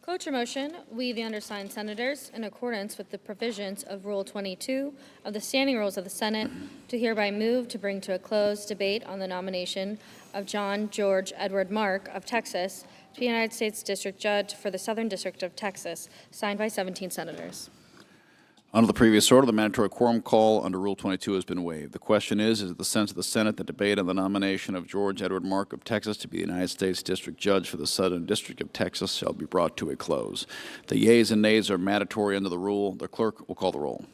Cloture motion, we, the undersigned senators, in accordance with the provisions of Rule 22 of the Standing Rules of the Senate, do hereby move to bring to a close debate on the nomination of John George Edward Marck of Texas to be United States District Judge for the Southern District of Texas, signed by 17 senators. Under the previous order, the mandatory quorum call under Rule 22 has been waived. The question is it the sense of the Senate that debate on the nomination of George Edward Marck of Texas to be the United States District Judge for the Southern District of Texas shall be brought to a close. The yeas and nays are mandatory under the rule. The clerk will call the roll.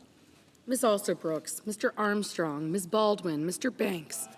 Ms. Alsop Brooks, Mr. Armstrong, Ms. Baldwin, Mr. Banks,